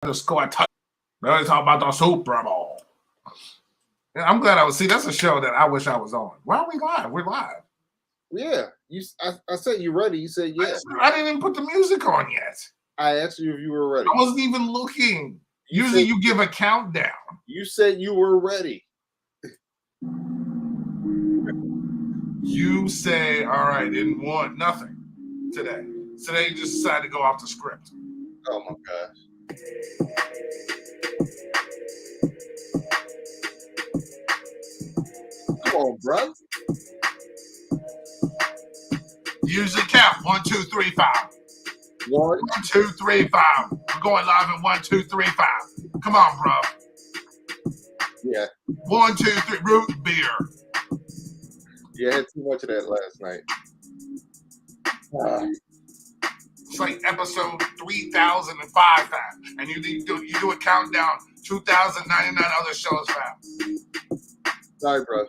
the score. Now let's talk about the Super Bowl. Yeah, I'm glad I was. See, that's a show that I wish I was on. Why are we live? We're live. Yeah, I said you ready. You said yeah. I didn't even put the music on yet. I asked you if you were ready. I wasn't even looking. Usually you give a countdown. You said you were ready. You say, all right, didn't want nothing today. Today you just decided to go off the script. Oh my gosh. Come on, bro. Usually count 1, 2, 3, 5. 1, 2, 3, 5. We're going live in 1, 2, 3, 5. Come on, bro. Yeah. 1, 2, 3. Root beer. Yeah, I had too much of that last night. It's like episode 3005, fam. And you do a countdown 2,099 other shows, fam. Sorry, bro.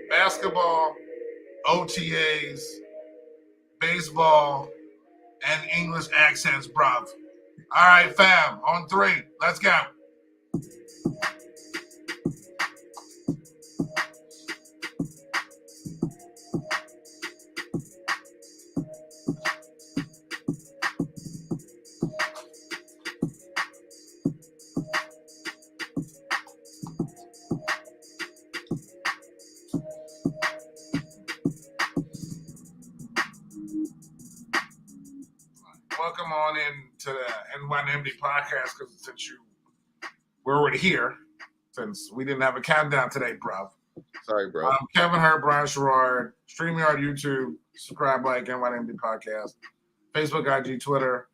Basketball, OTAs, baseball, and English accents, bruv. All right, fam, on 3. Let's go. Welcome on in to the N1MD podcast, because since we're already here, since we didn't have a countdown today, bruv. Sorry, bro. Kevin Hurt, Brian Sherrard, StreamYard, YouTube, subscribe, like N1MD podcast, Facebook, IG, Twitter,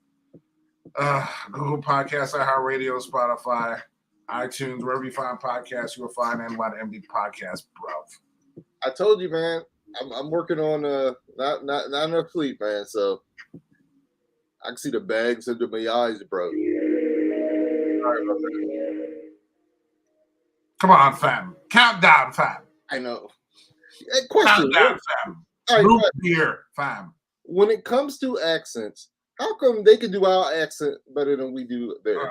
Google Podcasts, iHeartRadio, Spotify, iTunes, wherever you find podcasts, you will find N1MD podcast, bruv. I told you, man. I'm working on not enough sleep, man. So I can see the bags under my eyes, bro. Sorry about that. Come on, fam. Countdown, fam. I know. Hey, question. Countdown, fam. All Root right, beer, fam. when it comes to accents, how come they can do our accent better than we do theirs?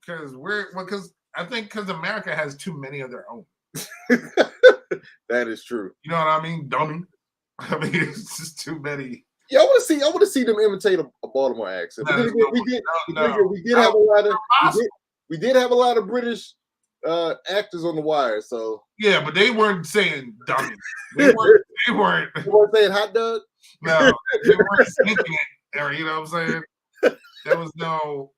Because I think because America has too many of their own. That is true. You know what I mean, dummy? I mean, it's just too many. Yeah, I want to see them imitate a Baltimore accent. But we did have a lot of British actors on the wire. So yeah, but they weren't saying dummy. They weren't. You weren't saying hot dog. No, they weren't thinking it. Or, you know what I'm saying? There was no.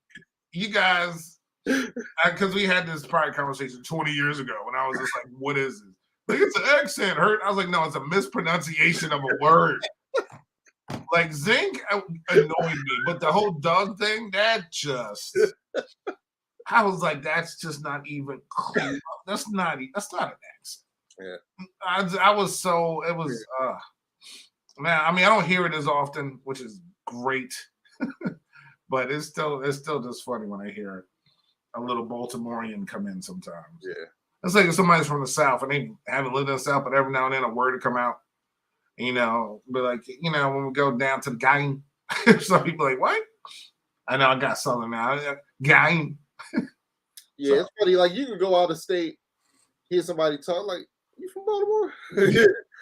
You guys, because we had this prior conversation 20 years ago when I was just like, "What is this?" Like, it's an accent, Hurt. I was like, "No, it's a mispronunciation of a word." Like zinc annoyed me, but the whole Doug thing, that just I was like, that's just not even cool. That's not an accent. Yeah. I was so it was man, I mean, I don't hear it as often, which is great. But it's still just funny when I hear a little Baltimorean come in sometimes. Yeah. It's like if somebody's from the South and they haven't lived in the South, but every now and then a word to come out. You know, but like, you know, when we go down to the game, some people are like, what? I know I got Southern now. Game. Yeah, it's funny. Like, you can go out of state, hear somebody talk, like, you from Baltimore?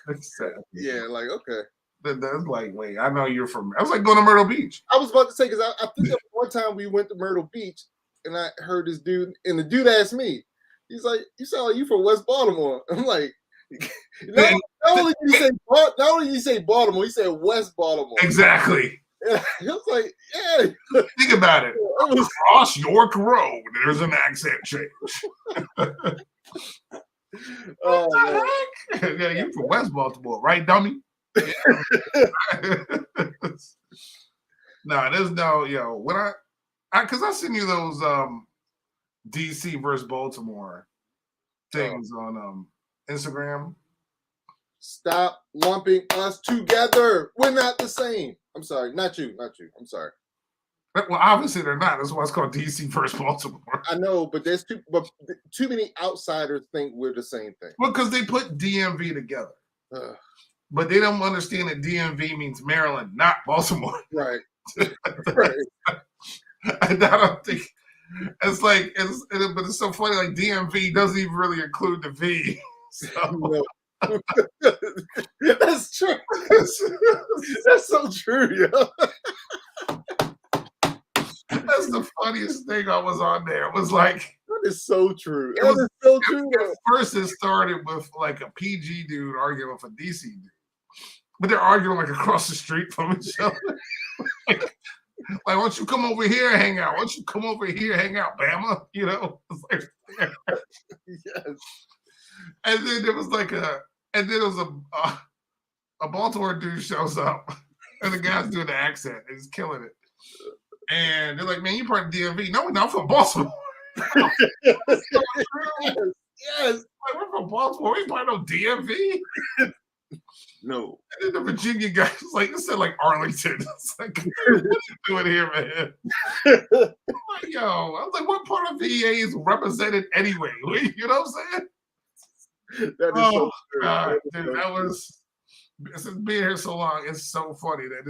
That's sad. Yeah, like, okay. That's like, wait, I know you're from. I was like going to Myrtle Beach. I was about to say, because I think that one time we went to Myrtle Beach, and I heard this dude, and the dude asked me, he's like, you sound like you from West Baltimore. I'm like, not only did you say Baltimore, you said West Baltimore. Exactly. Yeah, he was like, yeah. Think about it. Across York Road, there's an accent change. Oh, what the heck? Yeah, you from West Baltimore, right, dummy? No, there's no, when I because I send you those DC versus Baltimore things on Instagram. Stop lumping us together. We're not the same. I'm sorry, not you. I'm sorry. Well, obviously they're not. That's why it's called DC versus Baltimore. I know, but too many outsiders think we're the same thing. Well, because they put DMV together, Ugh. but they don't understand that DMV means Maryland, not Baltimore. Right. Right. I don't think it's like but it's so funny. Like DMV doesn't even really include the V. So. No. That's true. That's so true, yo. That's the funniest thing I was on there. It was like that is so true. That is so true. First, it started with like a PG dude arguing with a DC dude, but they're arguing like across the street from each other. Like, why don't you come over here and hang out? Why don't you come over here and hang out, Bama? You know, it's like, yes. And then there was a Baltimore dude shows up, and the guy's doing the accent, and he's killing it. And they're like, "Man, you part of DMV?" No, we're not from Baltimore. Yes. Yes. Like, we're from Baltimore. We part of DMV. No. And then the Virginia guy was like, it said like Arlington. It's like, what are you doing here, man? I'm like, yo, I was like, what part of VA is represented anyway? You know what I'm saying? That is so true. God, dude, that was since being here so long, it's so funny that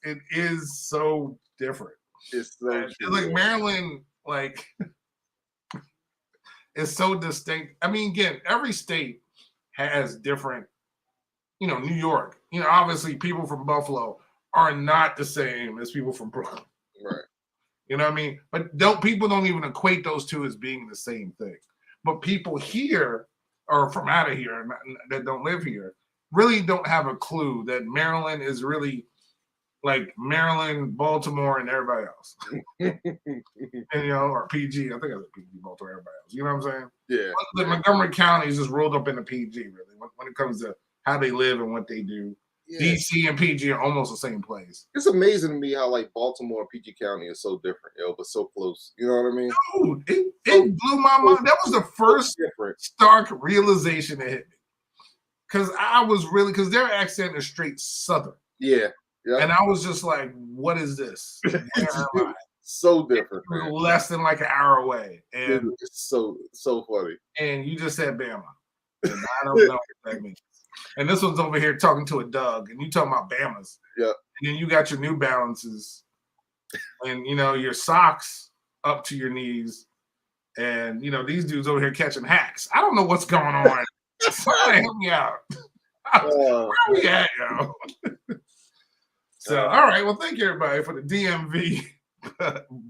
it is so different. It's so true. It's like Maryland, like, is so distinct. I mean, again, every state has different. You know, New York. You know, obviously, people from Buffalo are not the same as people from Brooklyn. Right. You know what I mean? But people don't even equate those two as being the same thing. But people here, or from out of here, that don't live here, really don't have a clue that Maryland is really like Maryland, Baltimore, and everybody else. And, you know, or PG. I think I said PG, Baltimore, everybody else. You know what I'm saying? Yeah. Like Montgomery County is just rolled up into PG, really, when it comes to how they live and what they do. Yeah. DC and PG are almost the same place. It's amazing to me how like Baltimore and PG County is so different, but so close. You know what I mean? Dude, it blew my mind. That was the first stark realization that hit me. Because because their accent is straight Southern. Yeah. Yeah. And I was just like, what is this? So different. Less than like an hour away. And dude, it's so funny. And you just said Bama. And I don't know what that means. And this one's over here talking to a Doug, and you talking about Bamas. Yeah. And then you got your New Balances, and you know your socks up to your knees, and you know these dudes over here catching hacks. I don't know what's going on. Somebody help me out. Where are we at, yo? So, all right. Well, thank you everybody for the DMV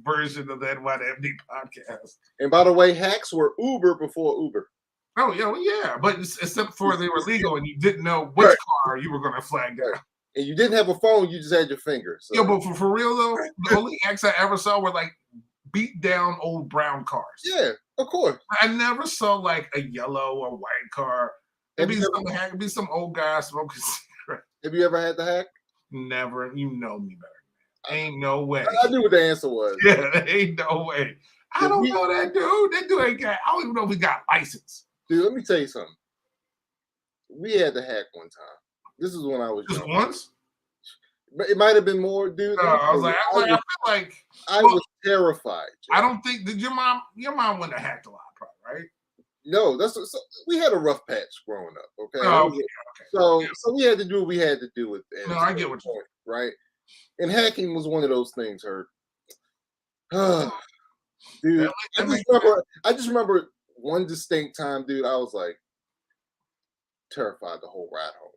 version of the NYMD podcast. And by the way, hacks were Uber before Uber. Oh, yeah. But except for they were legal and you didn't know which car you were going to flag down. And you didn't have a phone, you just had your finger. So. Yeah, but for real, though, the only hacks I ever saw were like beat down old brown cars. Yeah, of course. I never saw like a yellow or white car. It'd be some old guy smoking cigarette. Have you ever had the hack? Never. You know me better. Ain't no way. I knew what the answer was. Yeah, ain't no way. I don't know that dude. That dude ain't got, I don't even know if he got license. Dude, let me tell you something. We had the hack one time. This is when I was just young. Once? But it might have been more, dude. I feel like I was terrified. Joe. I don't think your mom wouldn't have hacked a lot, probably, right? No, we had a rough patch growing up. Okay. Okay. So we had to do what we had to do with it. No, I get what you mean. Right. And hacking was one of those things, Hurt. Dude, I just remember one distinct time, dude. I was like terrified the whole ride home.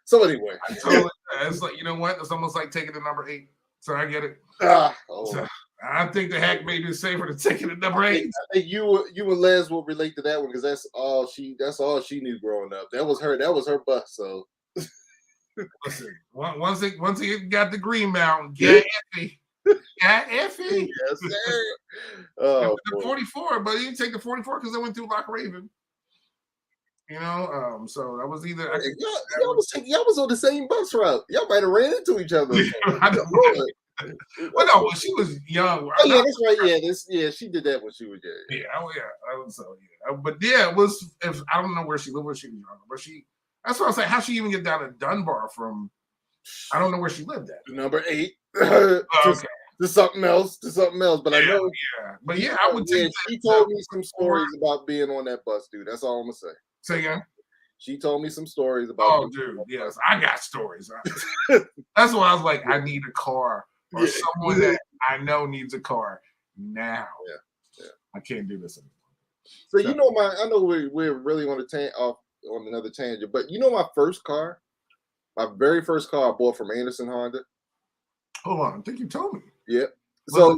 So anyway, it's like, you know what? It's almost like taking the number 8. So I get it. So I think the hack may be safer than taking the number 8. I think you and Les will relate to that one because that's all she knew growing up. That was her bus. So listen, once it got the Green Mountain, get iffy. Got iffy. Yes, sir. Oh, the 44, but he didn't take the 44 because they went through Lock Raven. You know, so that was either y'all was on the same bus route. Y'all might have ran into each other. Well, no, when she was young. Oh, yeah, that's right. Yeah, she did that when she was young. But yeah, it was. If I don't know where she lived when she was younger, but that's what I was like. How she even get down to Dunbar from I don't know where she lived at. Number 8. Oh, okay. To something else. But I know. Yeah. But yeah, I would take She told me some stories about being on that bus, dude. That's all I'm gonna say. Say again. She told me some stories about. Oh, dude, yes, I got stories. That's why I was like, I need a car or someone that I know needs a car now. Yeah. I can't do this anymore. So you know, I know we're really on on another tangent, but you know my very first car I bought from Anderson Honda. Hold on, I think you told me. Yeah. So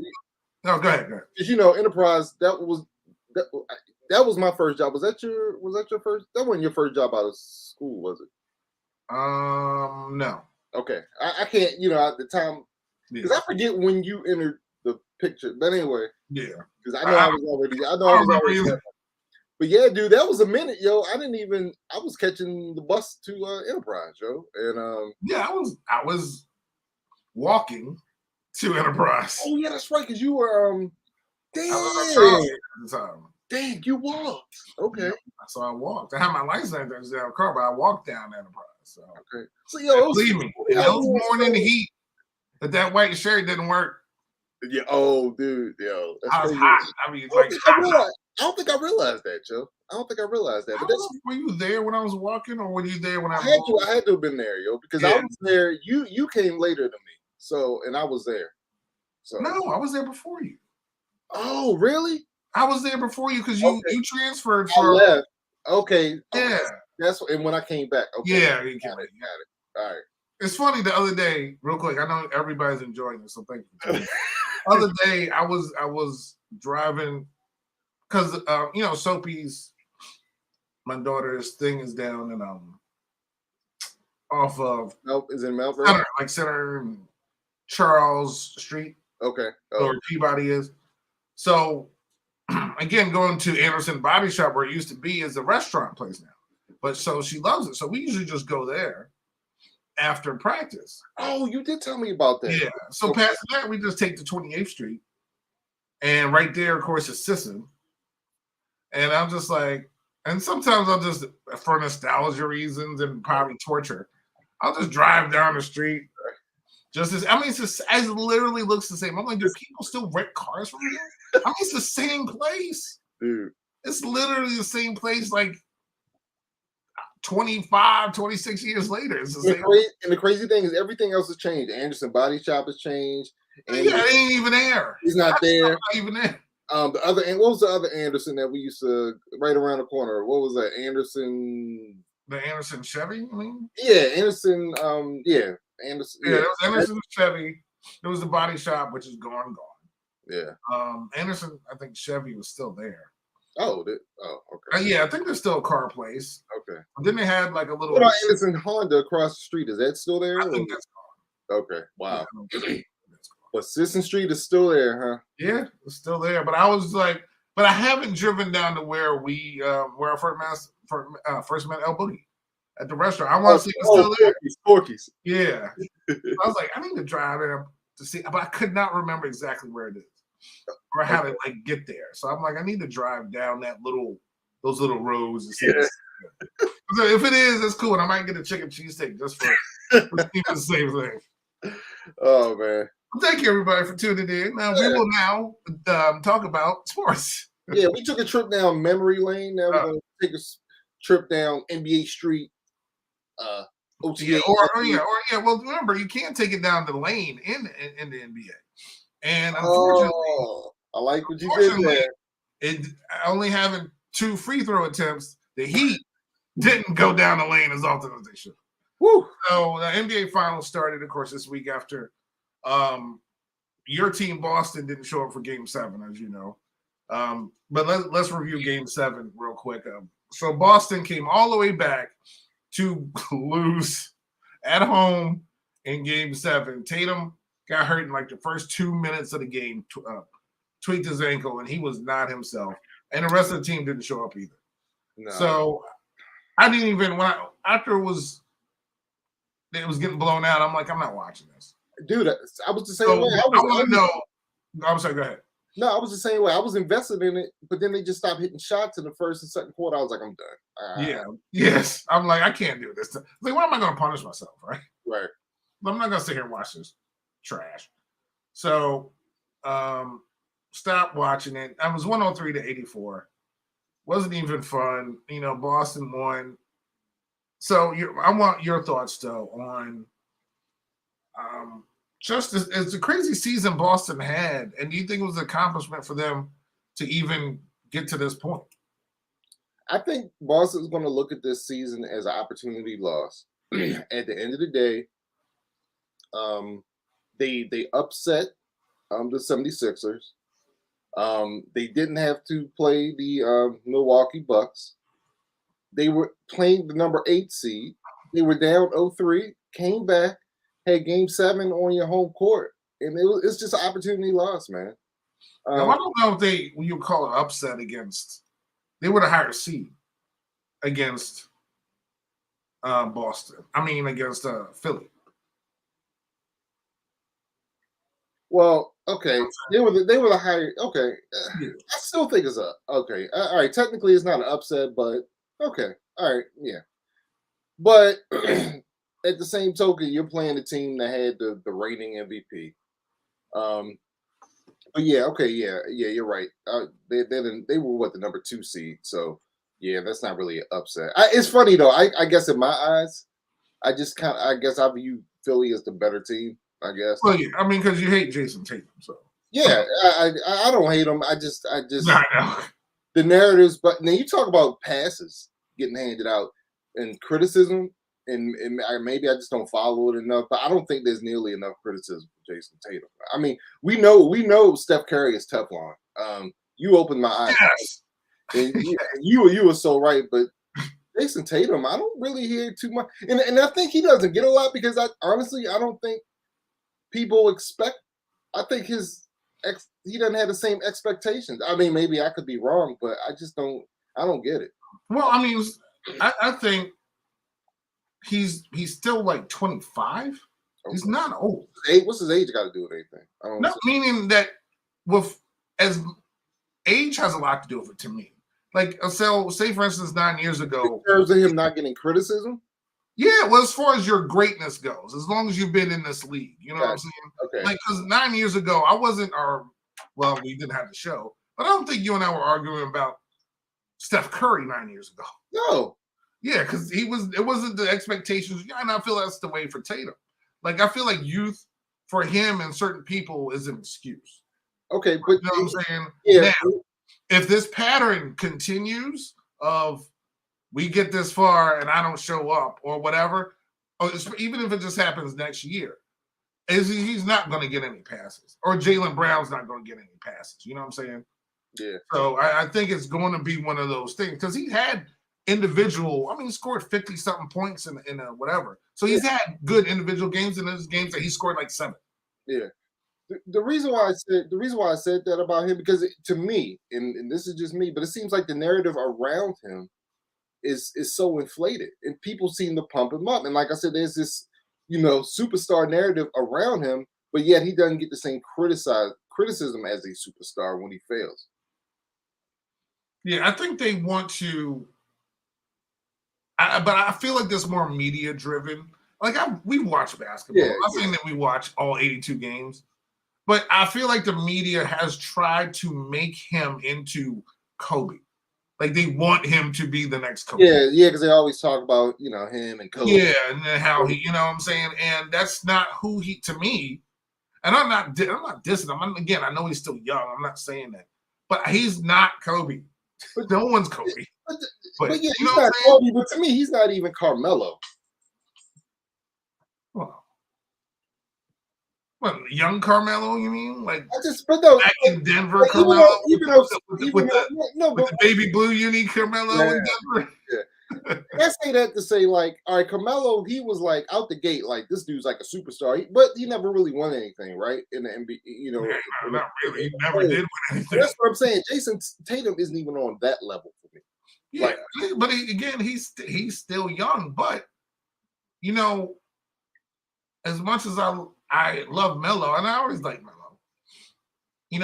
no, go ahead. Because you know, Enterprise, that was my first job. Was that your first? That wasn't your first job out of school, was it? No. Okay, I can't. You know, at the time, because I forget when you entered the picture. But anyway, yeah, because I know I was already. But yeah, dude, that was a minute, yo. I was catching the bus to Enterprise, yo, and yeah, I was walking to Enterprise. Oh yeah, that's right, because you were Dang, you walked. Okay. Yeah, so I walked. I had my license in the car, but I walked down Enterprise. So okay. So yo, believe me, it was more in the heat that white shirt didn't work. Yeah. Oh, dude. Yo, I was hot. I mean, I don't think I realized that, Joe. I don't think I realized that. But were you there when I was walking, or were you there when I had to have been there, yo, because I was there. You came later than me, so and I was there. So no, I was there before you. Oh, really? I was there before you because you transferred from. I left. Okay. Yeah. That's and when I came back. Okay. Yeah, got it. All right. It's funny the other day, real quick. I know everybody's enjoying this, so thank you. The other day, I was driving because you know Soapy's, my daughter's thing is down in off of is it Melbourne? Center and Charles Street. Okay. Where Peabody is. So again, going to Anderson Body Shop where it used to be is a restaurant place now. But so she loves it. So we usually just go there after practice. Oh, you did tell me about that. Yeah. So past that, we just take the 28th Street. And right there, of course, is Sisson. And I'm just like, and sometimes I'll just, for nostalgia reasons and probably torture, I'll just drive down the street. It literally looks the same. I'm like, do people still rent cars from here? I mean, it's the same place. Dude. It's literally the same place like 25, 26 years later. It's the same. And the crazy thing is everything else has changed. Anderson Body Shop has changed. And it ain't even there. He's not there. Not even there. What was the other Anderson that we used to right around the corner? What was that? Anderson. The Anderson Chevy, I mean? Yeah, Anderson. Anderson. Yeah, it was Anderson Chevy. There was the Body Shop, which is gone. Yeah. Anderson, I think Chevy was still there. Oh, okay. Yeah, I think there's still a car place. Okay. But then they had like a little. What about Anderson Honda across the street? Is that still there? I think that's gone. Okay. Wow. Yeah, but Sisson Street is still there, huh? Yeah, it's still there. But I was like, I haven't driven down to where we where I first met El Boogie at the restaurant. I want to see if it's still there. Porky's. Yeah. I was like, I need to drive there to see, but I could not remember exactly where it is or how to like get there. So I'm like, I need to drive down those little roads and see. So if it is, it's cool. And I might get a chicken cheesesteak just for the same thing. Oh man. Well, thank you everybody for tuning in. Now we will now talk about sports. Yeah, we took a trip down memory lane. Now we're gonna take a trip down NBA Street. OTA. Well, remember you can't take it down the lane in the NBA. And unfortunately, I like what you did there. It only having 2 free throw attempts, the Heat didn't go down the lane as often as they should. Woo. So the NBA Finals started, of course, this week after your team Boston didn't show up for Game 7, as you know. But let's review Game 7 real quick. So Boston came all the way back to lose at home in Game 7. Tatum got hurt in like the first 2 minutes of the game, tweaked his ankle, and he was not himself. And the rest of the team didn't show up either. No. So I didn't even after it was getting blown out. I'm like, I'm not watching this, dude. I was the same way. I want to know. I'm sorry. Go ahead. No, I was the same way. I was invested in it, but then they just stopped hitting shots in the first and second quarter. I was like, I'm done. Yeah. Yes. I'm like, I can't do this. Like, why am I going to punish myself? Right. Right. I'm not gonna sit here and watch this trash. So stop watching it. I was 103-84. Wasn't even fun. Boston won. So I want your thoughts though on just as the crazy season Boston had, and do you think it was an accomplishment for them to even get to this point? I think Boston's going to look at this season as an opportunity loss. At the end of the day, they upset the 76ers. They didn't have to play the Milwaukee Bucks. They were playing the number 8 seed. They were down 0-3, came back, had Game 7 on your home court, and it's just an opportunity loss, man. Now, I don't know if you call it upset against. They were the higher seed against Boston. I mean, against Philly. Well, okay, they were the higher. Okay, I still think it's okay. All right, technically it's not an upset, but okay, all right, yeah. But at the same token, you're playing the team that had the reigning MVP. But yeah, okay, yeah, you're right. They were what, the number 2 seed, so yeah, that's not really an upset. It's funny though. I guess in my eyes, I guess I view Philly as the better team. I guess. Well, yeah, I mean, because you hate Jason Tatum, so yeah, I don't hate him. I just I know. The narratives. But now you talk about passes getting handed out and criticism, and maybe I just don't follow it enough. But I don't think there's nearly enough criticism for Jason Tatum. I mean, we know Steph Curry is Teflon. You opened my eyes. Yes. And you were so right, but Jason Tatum, I don't really hear too much, and I think he doesn't get a lot because I don't think people expect. I think he doesn't have the same expectations. I mean, maybe I could be wrong, but I just don't. I don't get it. Well, I mean, I think he's still like 25. Okay. He's not old. What's his age got to do with anything? I don't know. Meaning that as age has a lot to do with it to me. Like, so say for instance, 9 years ago, in terms of him not getting criticism. Yeah, well, as far as your greatness goes, as long as you've been in this league, you know what I'm saying? Okay. Like, because 9 years ago, we didn't have the show, but I don't think you and I were arguing about Steph Curry 9 years ago. No. Yeah, because it wasn't the expectations. Yeah, and I feel that's the way for Tatum. Like, I feel like youth for him and certain people is an excuse. Okay, but you know what I'm saying? Yeah. Now, if this pattern continues of we get this far and I don't show up or whatever, or even if it just happens next year, he's not going to get any passes, or Jaylen Brown's not going to get any passes. You know what I'm saying? Yeah. So I think it's going to be one of those things because he had individual. I mean, he scored 50-something points in whatever. So he's had good individual games in those games that he scored like 7. Yeah. The reason why I said that about him, because to me, and this is just me, but it seems like the narrative around him is so inflated, and people seem to pump him up. And like I said, there's this superstar narrative around him, but yet he doesn't get the same criticism as a superstar when he fails. Yeah, I think they want to, but I feel like this more media driven. Like we watch basketball. I'm not saying that we watch all 82 games. But I feel like the media has tried to make him into Kobe. Like they want him to be the next Kobe. Yeah, because they always talk about, him and Kobe. Yeah, and then how he, you know what I'm saying? And that's not who he, to me, and I'm not dissing him. Again, I know he's still young. I'm not saying that. But he's not Kobe. No one's Kobe. But yeah, he's not Kobe, but to me, he's not even Carmelo. What, young Carmelo, you mean? Like back in Denver, Carmelo? With the baby blue uni Carmelo in Denver? Yeah. I say that to say, like, all right, Carmelo, he was like out the gate, like this dude's like a superstar, but he never really won anything, right? In the NBA, not really. He never did win anything. That's what I'm saying. Jason Tatum isn't even on that level for me. Yeah, but again, he's still young, but as much as I love Melo, and I always like Melo. I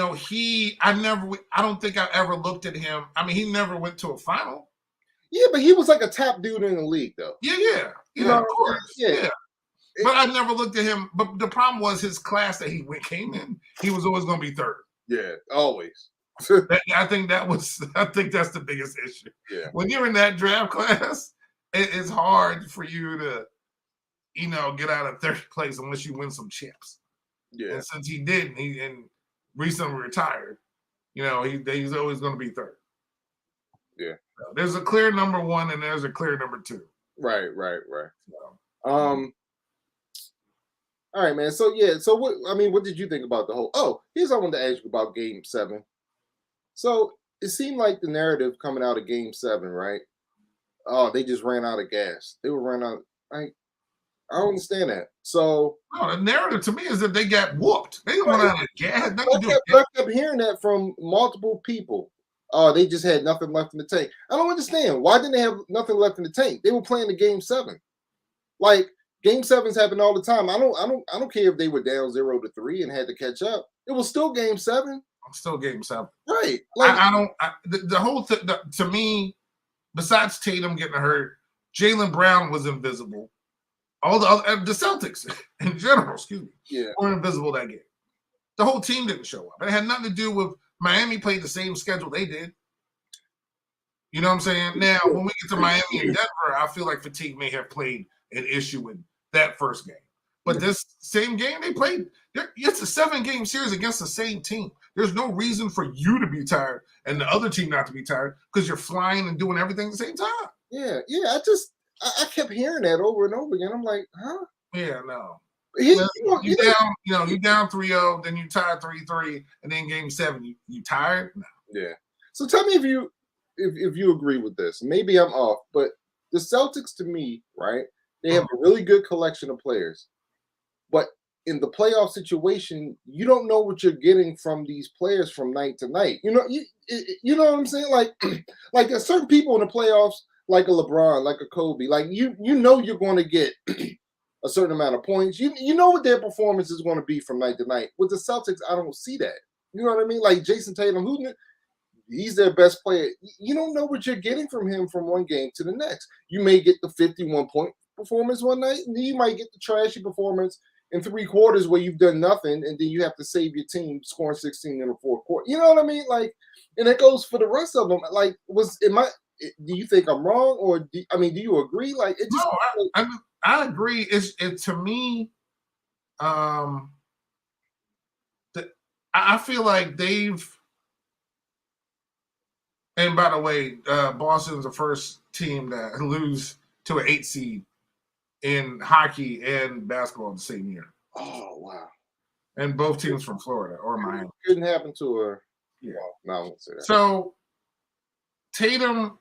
don't think I ever looked at him. I mean, he never went to a final. Yeah, but he was like a top dude in the league, though. Yeah. Of course. Yeah. But I never looked at him. But the problem was his class that he came in. He was always going to be third. Yeah, always. I think that's the biggest issue. Yeah. When you're in that draft class, it's hard for you to, get out of third place unless you win some chips. Yeah. And since he didn't, and recently retired, he's always going to be third. Yeah. So there's a clear number one and there's a clear number two. Right. So, all right, man. So yeah, so what did you think about the whole? Oh, here's what I wanted to ask you about Game 7. So it seemed like the narrative coming out of Game 7, right? Oh, they just ran out of gas. They were running out. I don't understand that. So no, the narrative to me is that they got whooped. They didn't run out of gas. I kept hearing that from multiple people. Oh, they just had nothing left in the tank. I don't understand. Why didn't they have nothing left in the tank? They were playing the Game 7. Like Game 7s happen all the time. I don't care if they were down 0-3 and had to catch up. It was still Game 7. I'm still Game 7. Right. Like the whole thing to me, besides Tatum getting hurt, Jaylen Brown was invisible. All the Celtics in general, were invisible that game. The whole team didn't show up. It had nothing to do with Miami played the same schedule they did. You know what I'm saying? Now, when we get to Miami and Denver, I feel like fatigue may have played an issue with that first game. But this same game they played, it's a 7-game series against the same team. There's no reason for you to be tired and the other team not to be tired because you're flying and doing everything at the same time. Yeah. I kept hearing that over and over again. I'm like, huh? Yeah, no. You down 3-0, then you tied 3-3, and then Game 7, you tired? No. Yeah. So tell me if you agree with this. Maybe I'm off, but the Celtics, to me, right? They have a really good collection of players, but in the playoff situation, you don't know what you're getting from these players from night to night. You know what I'm saying? Like there's certain people in the playoffs, like a LeBron, like a Kobe, like you're going to get a certain amount of points. You know what their performance is going to be from night to night. With the Celtics, I don't see that. You know what I mean? Like Jason Tatum, he's their best player. You don't know what you're getting from him from one game to the next. You may get the 51-point performance one night, and then you might get the trashy performance in 3 quarters where you've done nothing, and then you have to save your team scoring 16 in the 4th quarter. You know what I mean? Like, and it goes for the rest of them. Like, do you think I'm wrong, or do you agree? Like, it just I agree. It to me, I feel like they've. And by the way, Boston's the first team that lose to an 8 seed in hockey and basketball the same year. Oh wow! And both teams from Florida or Miami. Couldn't happen to her. Yeah. Well, no, I won't say that. So Tatum,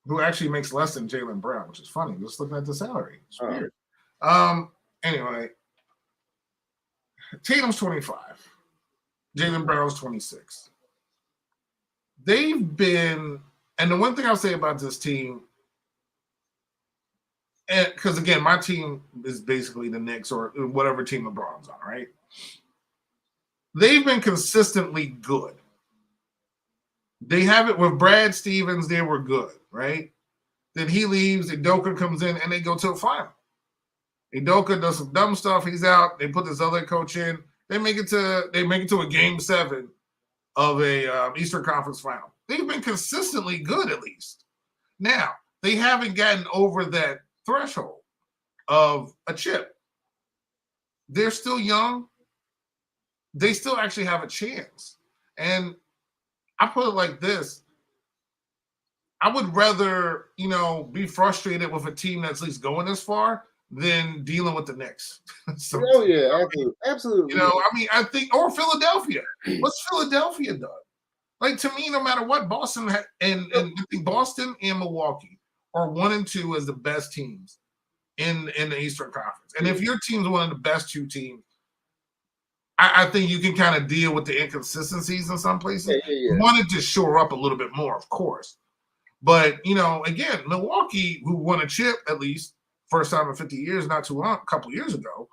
who actually makes less than Jaylen Brown, which is funny. Just looking at the salary, it's weird. Anyway, Tatum's 25. Jaylen Brown's 26. They've been, and the one thing I'll say about this team, because again, my team is basically the Knicks or whatever team LeBron's on, right? They've been consistently good. They have it with Brad Stevens, they were good, right? Then he leaves, Udoka comes in, and they go to a final. Udoka does some dumb stuff, he's out, they put this other coach in, they make it to a Game 7 of a Eastern Conference final. They've been consistently good, at least. Now, they haven't gotten over that threshold of a chip. They're still young. They still actually have a chance. And I put it like this. I would rather, be frustrated with a team that's at least going this far than dealing with the Knicks. So, absolutely. I think, or Philadelphia. What's Philadelphia done? Like, to me, no matter what, Boston and I think Boston and Milwaukee are 1 and 2 as the best teams in the Eastern Conference. And if your team's one of the best 2 teams, I think you can kind of deal with the inconsistencies in some places. Yeah. You wanted to shore up a little bit more, of course. But, again, Milwaukee, who won a chip at least, first time in 50 years, not too long, a couple years ago,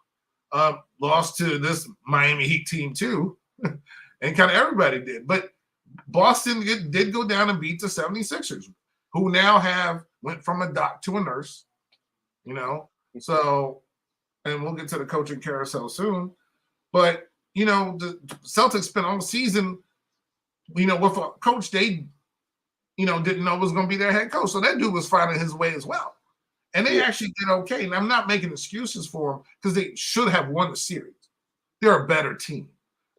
lost to this Miami Heat team too. And kind of everybody did. But Boston did go down and beat the 76ers, who now went from a doc to a nurse, So and we'll get to the coaching carousel soon. But the Celtics spent all season, with a coach they, didn't know was going to be their head coach. So that dude was finding his way as well, and they actually did okay. And I'm not making excuses for them because they should have won the series. They're a better team,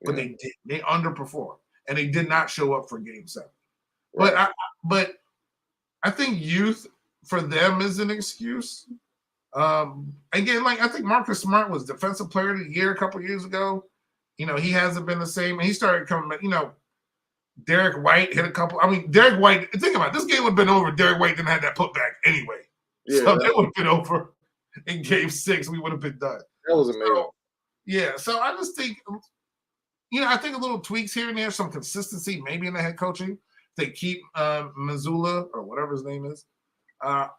but they did. They underperformed, and they did not show up for Game 7. Right. But I think youth for them is an excuse. Again, I think Marcus Smart was Defensive Player of the Year a couple years ago. He hasn't been the same. And he started coming back. Derek White hit a couple. I mean, Derek White, think about it. This game would have been over if Derek White didn't have that putback anyway. Yeah, so that would have been over in Game 6. We would have been done. That was amazing. So I just think, I think a little tweaks here and there, some consistency, maybe in the head coaching. They keep Mazzulla or whatever his name is. I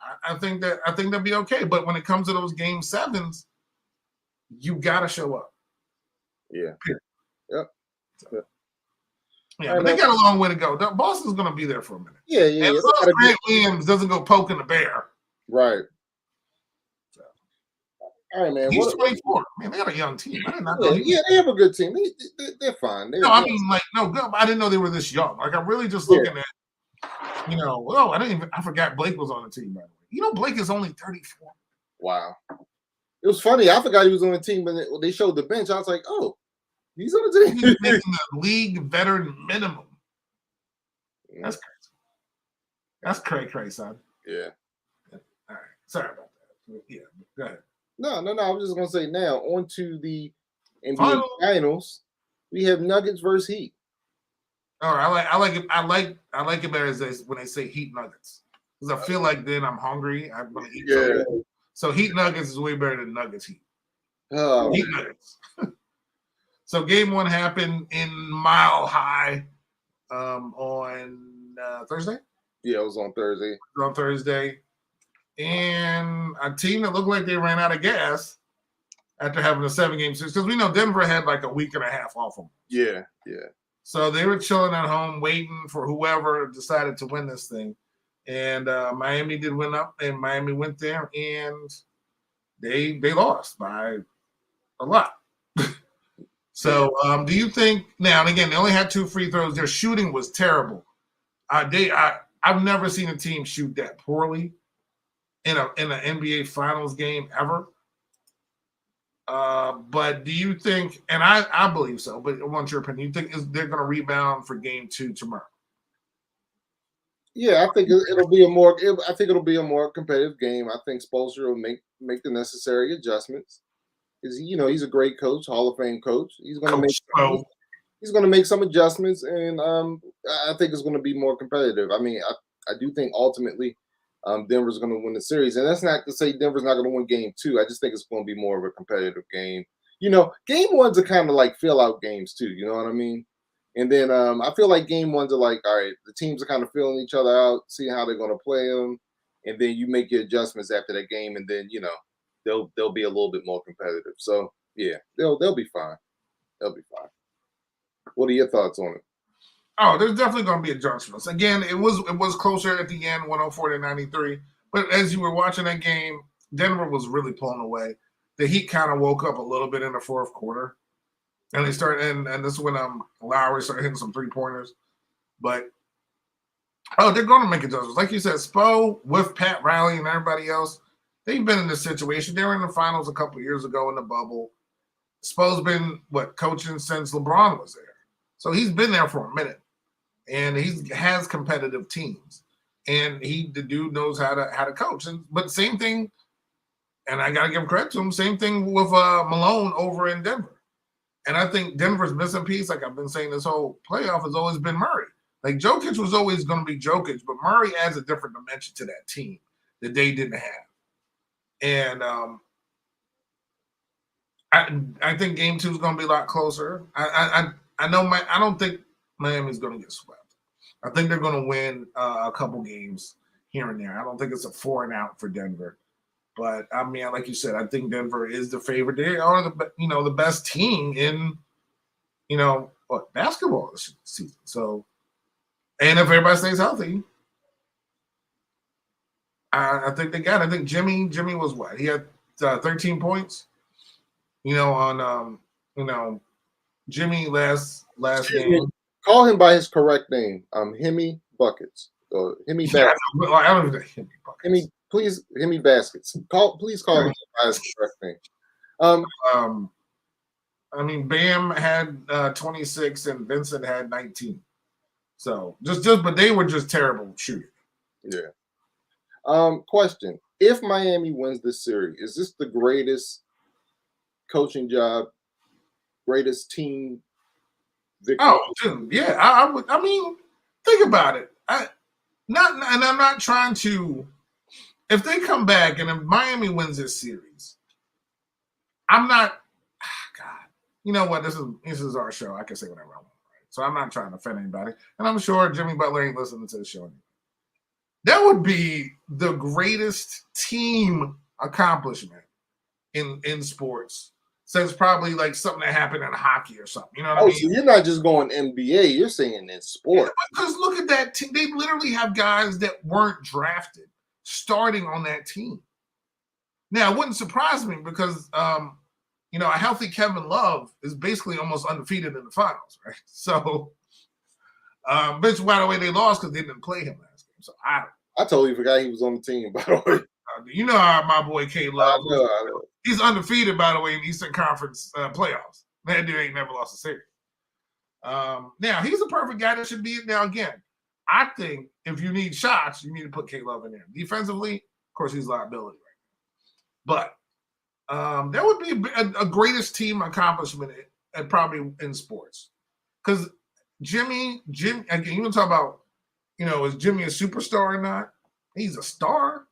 think they'll be okay. But when it comes to those Game 7s, you got to show up. Yeah. Yep. Yeah, but they got a long way to go. Boston's going to be there for a minute. Yeah. And as long as Grant Williams doesn't go poking the bear. Right. So. All right, man. He's 24. Man, they got a young team. I did not know. Yeah, they have a good team. They're fine. I didn't know they were this young. I'm really just looking at, I forgot Blake was on the team, by the way. Blake is only 34. Wow. It was funny. I forgot he was on the team, but when they showed the bench, I was like, oh. He's on the team. He's making the league veteran minimum. That's crazy. That's cray, son. Yeah. All right. Sorry about that. Yeah, go ahead. No. I was just gonna say now on to the NBA Finals. We have Nuggets versus Heat. All right, I like it better when they say Heat Nuggets because I feel like then I'm hungry. I'm gonna eat. Yeah. So Heat Nuggets is way better than Nuggets Heat. Heat Nuggets. So Game 1 happened in Mile High on Thursday. Yeah, it was on Thursday. And a team that looked like they ran out of gas after having a 7-game series, because we know Denver had like a week and a half off them. Yeah. So they were chilling at home, waiting for whoever decided to win this thing. And Miami did win up, and Miami went there, and they lost by a lot. So do you think now, and again, they only had 2 free throws. Their shooting was terrible. I've never seen a team shoot that poorly in an NBA Finals game ever. But do you think, and I believe so, but I want your opinion, you think they're going to rebound for Game 2 tomorrow? Yeah, I think it'll be a more competitive game. I think Spoelstra will make the necessary adjustments. He's a great coach, Hall of Fame coach. He's going to make some adjustments, and I think it's going to be more competitive. I mean, I do think ultimately Denver's going to win the series, and that's not to say Denver's not going to win Game 2. I just think it's going to be more of a competitive game. Game 1s are kind of like fill-out games too. You know what I mean? And then I feel like Game 1s are like, all right, the teams are kind of feeling each other out, seeing how they're going to play them, and then you make your adjustments after that game, and then they'll be a little bit more competitive. So yeah, they'll be fine. They'll be fine. What are your thoughts on it? Oh, there's definitely going to be adjustments. Again, it was closer at the end, 104-93. But as you were watching that game, Denver was really pulling away. The Heat kind of woke up a little bit in the fourth quarter, and they started. And this is when Lowry started hitting some 3-pointers. But they're going to make adjustments, like you said. Spo with Pat Riley and everybody else. They've been in this situation. They were in the finals a couple of years ago in the bubble. Spo's been coaching since LeBron was there. So he's been there for a minute. And he has competitive teams. And the dude knows how to coach. But same thing, and I gotta give him credit to him, same thing with Malone over in Denver. And I think Denver's missing piece, like I've been saying this whole playoff, has always been Murray. Like Jokic was always gonna be Jokic, but Murray adds a different dimension to that team that they didn't have. And I think Game 2 is going to be a lot closer. I don't think Miami's going to get swept. I think they're going to win a couple games here and there. I don't think it's a 4-and-out for Denver. But I mean, like you said, I think Denver is the favorite. They are the best team in basketball this season. So, and if everybody stays healthy, I think they got it. I think Jimmy was what? He had 13 points. on Jimmy last game. Call him by his correct name. Hemi Buckets. Hemi Baskets. I don't even Hemi Buckets. Hemi Baskets. Please call him by his correct name. I mean, Bam had 26 and Vincent had 19. So but they were just terrible shooting. Yeah. Question: if Miami wins this series, is this the greatest coaching job, greatest team victory? Oh, dude, yeah. I would. I mean, think about it. I'm not trying to. If they come back and if Miami wins this series, I'm not. God, you know what? This is our show. I can say whatever I want, right? So I'm not trying to offend anybody, and I'm sure Jimmy Butler ain't listening to the show anymore. That would be the greatest team accomplishment in sports since probably like something that happened in hockey or something. You know what I mean? So you're not just going NBA, you're saying in sport. Because look at that team. They literally have guys that weren't drafted starting on that team. Now, it wouldn't surprise me because, a healthy Kevin Love is basically almost undefeated in the finals, right? So, bitch, by the way, they lost because they didn't play him last game. So, I totally forgot he was on the team, by the way. You know how my boy K Love, I know. He's undefeated, by the way, in Eastern Conference playoffs. That dude ain't never lost a series. Now, he's a perfect guy that should be it. Now, again, I think if you need shots, you need to put K Love in there. Defensively, of course, he's a liability right now. But that would be a greatest team accomplishment probably in sports. Because Jimmy, again, you want to talk about, is Jimmy a superstar or not? He's a star.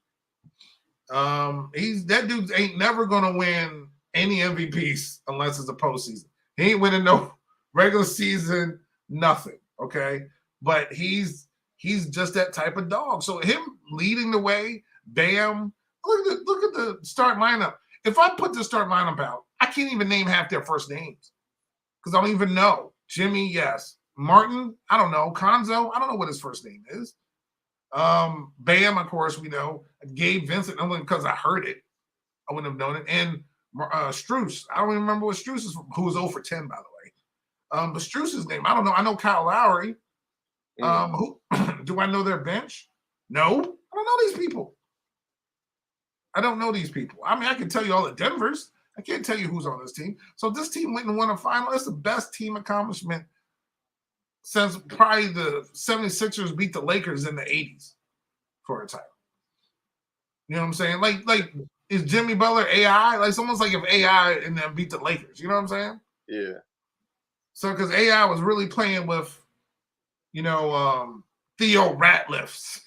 That dude ain't never gonna win any MVPs unless it's a postseason. He ain't winning no regular season, nothing. Okay, but he's just that type of dog. So him leading the way, Bam. Look at the start lineup. If I put the start lineup out, I can't even name half their first names because I don't even know. Jimmy, yes. Martin, I don't know. Konzo, I don't know what his first name is. Bam, of course, we know. Gabe Vincent, only because I heard it. I wouldn't have known it. And Strus, I don't even remember what Strus is from, who was 0 for 10, by the way. But Strus's name, I don't know. I know Kyle Lowry. Who do I know their bench? No, I don't know these people. I don't know these people. I mean, I can tell you all the Denvers. I can't tell you who's on this team. So if this team went and won a final, it's the best team accomplishment since probably the 76ers beat the Lakers in the 80s for a title. You know what I'm saying? Like is Jimmy Butler AI? Like, it's almost like if AI and then beat the Lakers. You know what I'm saying? Yeah. So because AI was really playing with, Theo Ratliffs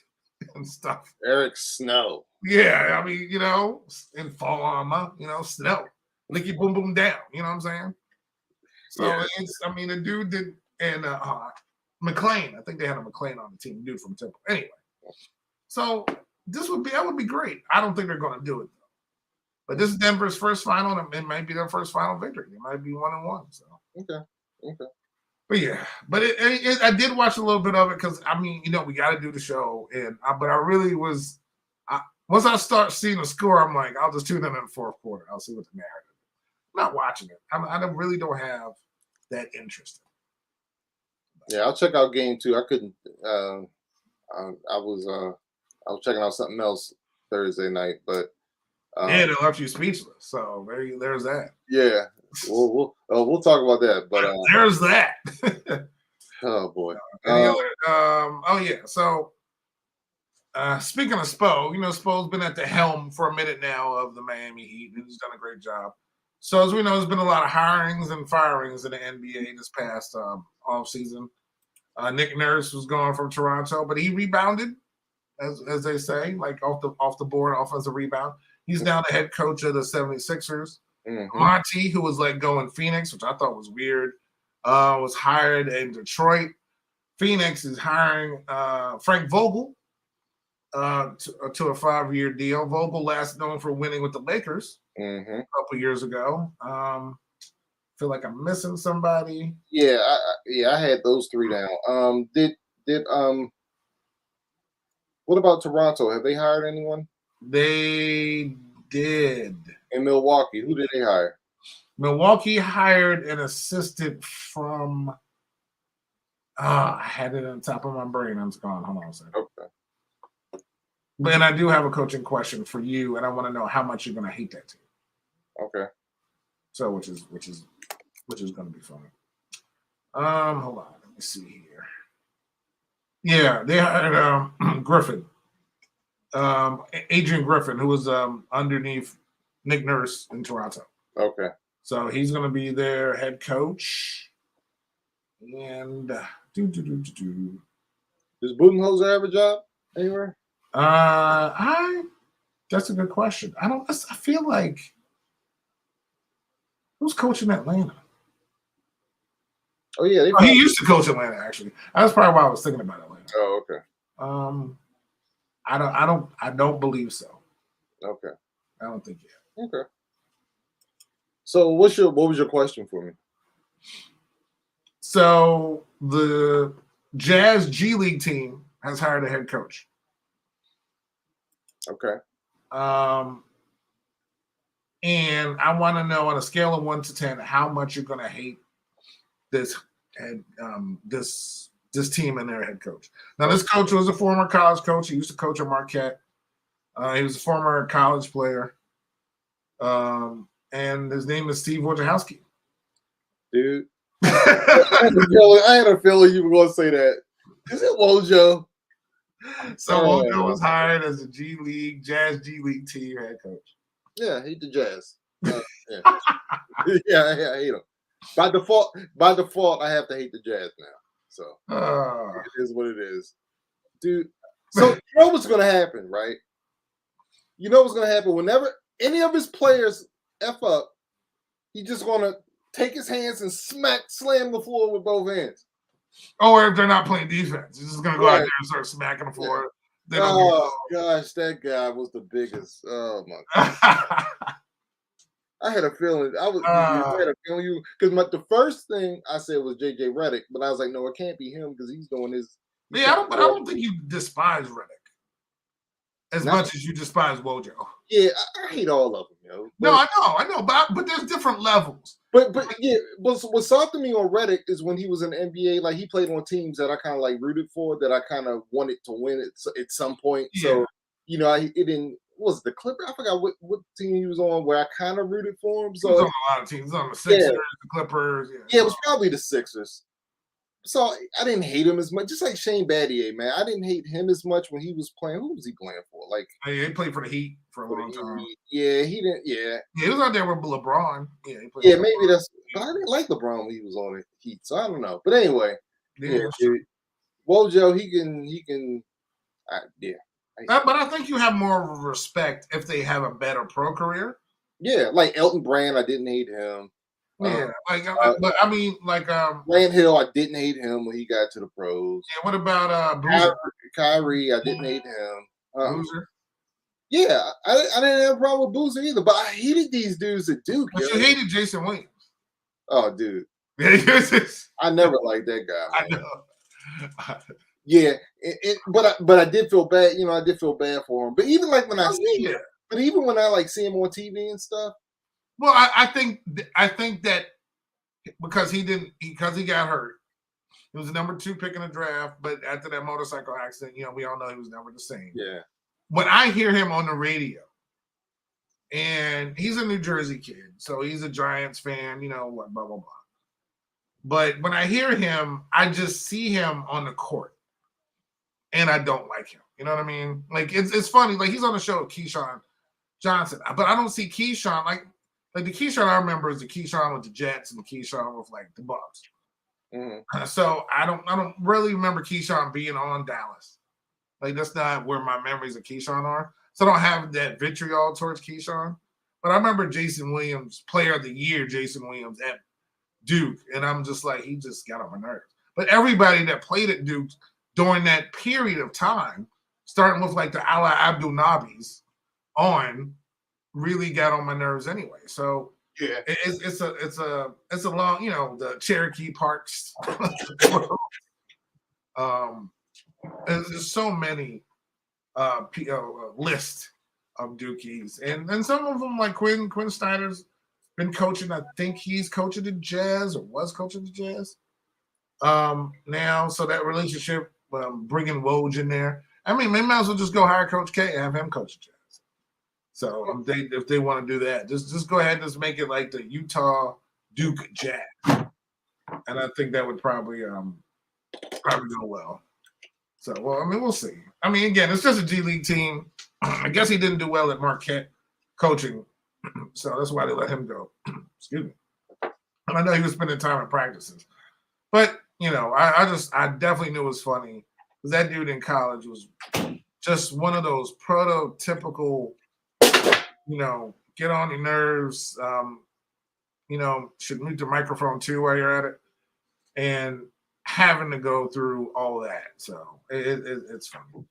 and stuff. Eric Snow. Yeah, I mean, in fall armor, Snow. Licky boom boom down. You know what I'm saying? So the dude did, and McLean. I think they had a McLean on the team, dude from Temple. Anyway, so that would be great. I don't think they're going to do it though. But this is Denver's first final, and it might be their first final victory. It might be 1-1. So okay. But yeah, but I did watch a little bit of it because we got to do the show, but I really was. Once I start seeing the score, I'm like, I'll just tune in the fourth quarter. I'll see what the narrative is. I'm not watching it. I really don't have that interest. Yeah, I'll check out game 2. I couldn't. I was checking out something else Thursday night, but they left you speechless. So there's that. Yeah, we'll talk about that. But there's that. Oh boy. So. Speaking of Spo, Spo's been at the helm for a minute now of the Miami Heat, and he's done a great job. So as we know, there's been a lot of hirings and firings in the NBA this past offseason. Nick Nurse was gone from Toronto, but he rebounded, as they say, like off the board, offensive rebound. He's now the head coach of the 76ers. Mm-hmm. Monty, who was let go in Phoenix, which I thought was weird, was hired in Detroit. Phoenix is hiring Frank Vogel. To a 5-year deal. Vogel last known for winning with the Lakers a couple years ago. Feel like I'm missing somebody. Yeah, I had those 3 down. What about Toronto? Have they hired anyone? They did. In Milwaukee, who did they hire? Milwaukee hired an assistant from. I had it on top of my brain. I'm gone. Hold on a second. Okay. But I do have a coaching question for you, and I want to know how much you're going to hate that team. Okay. So, which is going to be fun. Hold on. Let me see here. Yeah, they hired Griffin, Adrian Griffin, who was underneath Nick Nurse in Toronto. Okay. So he's going to be their head coach. And Does Budenholzer have a job anywhere? That's a good question. I feel like who's coaching Atlanta? Oh yeah, he used to coach Atlanta. Actually, that's probably why I was thinking about Atlanta. Oh, okay. I don't believe so. Okay. I don't think yet. Okay. So what was your question for me? So the Jazz G League team has hired a head coach. Okay. And I want to know on a scale of 1 to 10 how much you're going to hate this this team and their head coach. Now, this coach was a former college coach. He used to coach at Marquette. He was a former college player. And his name is Steve Wojciechowski. Dude. I had a feeling you were going to say that. Is it Wojo? So Wojo was hired as a Jazz G League team head coach. Yeah, hate the Jazz. Yeah. Yeah, I hate them. By default, I have to hate the Jazz now. So it is what it is, dude. So you know what's going to happen, right? You know what's going to happen whenever any of his players F up, he's just going to take his hands and slam the floor with both hands. Or if they're not playing defense, he's just going to go out there and start smacking the floor. Yeah. Oh gosh, that guy was the biggest. Oh my God. I had a feeling because the first thing I said was JJ Redick, but I was like, no, it can't be him because he's doing his. I don't think you despise Redick as much as you despise Wojo. Yeah, I hate all of them, yo. But, no, I know, but there's different levels. But what softened me on Redick is when he was in the NBA, like he played on teams that I kind of like rooted for, that I kind of wanted to win at some point. Yeah. So it didn't. Was the Clippers? I forgot what team he was on where I kind of rooted for him. So he was on a lot of teams. On the Sixers, the Clippers. Yeah, it was probably the Sixers. So I didn't hate him as much. Just like Shane Battier, man. I didn't hate him as much when he was playing. Who was he playing for? Like he played for the Heat for a long time. Yeah, he didn't. Yeah, he was out there with LeBron. Yeah, he played maybe LeBron. That's. But I didn't like LeBron when he was on the Heat, so I don't know. But anyway, dude, Wojo, he can. But I think you have more respect if they have a better pro career. Yeah, like Elton Brand, I didn't hate him. Yeah, but I mean, like Grant Hill, I didn't hate him when he got to the pros. Yeah, what about Boozer? Kyrie, I didn't hate him. Boozer? Yeah, I didn't have a problem with Boozer either, but I hated these dudes at Duke. But you hated Jason Williams. Oh, dude. I never liked that guy, man. I know. Yeah, but I did feel bad. I did feel bad for him. But even like when I see him, but even when I like see him on TV and stuff. Well, I think that because he got hurt, he was the number 2 pick in the draft. But after that motorcycle accident, we all know he was never the same. Yeah. When I hear him on the radio, and he's a New Jersey kid, so he's a Giants fan, blah blah blah. But when I hear him, I just see him on the court. And I don't like him. You know what I mean? Like it's funny. Like he's on the show with Keyshawn Johnson, but I don't see Keyshawn like the Keyshawn I remember is the Keyshawn with the Jets and the Keyshawn with like the Bucks. Mm-hmm. So I don't really remember Keyshawn being on Dallas. Like that's not where my memories of Keyshawn are. So I don't have that vitriol towards Keyshawn. But I remember Jason Williams, Player of the Year, Jason Williams at Duke, and I'm just like he just got on my nerves. But everybody that played at Duke during that period of time, starting with like the Ala Abdul Nabis on, really got on my nerves anyway. So yeah, it's a long, the Cherokee Parks. There's so many list of Dukies, and some of them like Quinn Snyder's been coaching. I think he's coaching the Jazz or was coaching the Jazz. Now, so that relationship, bringing Woj in there. I mean, they might as well just go hire Coach K and have him coach the Jazz. So if they want to do that, just go ahead and just make it like the Utah Duke Jazz, and I think that would probably go well. So, well, I mean, we'll see. I mean, again, it's just a G League team. I guess he didn't do well at Marquette coaching, so that's why they let him go. Excuse me. And I know he was spending time in practices, but you know, I definitely knew it was funny because that dude in college was just one of those prototypical, you know, get on your nerves. You know, should mute the microphone too while you're at it, and having to go through all that. So it's funny.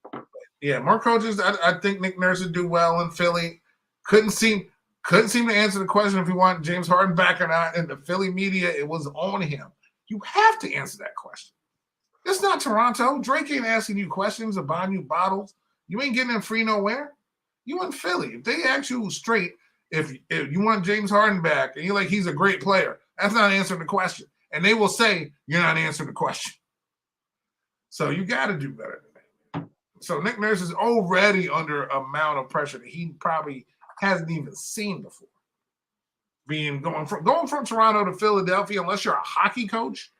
But yeah, more coaches. I think Nick Nurse would do well in Philly. Couldn't seem to answer the question if he wanted James Harden back or not. In the Philly media, it was on him. You have to answer that question. It's not Toronto. Drake ain't asking you questions or buying you bottles. You ain't getting them free nowhere. You in Philly. If they ask you straight, if you want James Harden back and you're like, he's a great player, that's not answering the question. And they will say, you're not answering the question. So you got to do better than that. So Nick Nurse is already under an amount of pressure that he probably hasn't even seen before. Going from Toronto to Philadelphia, unless you're a hockey coach,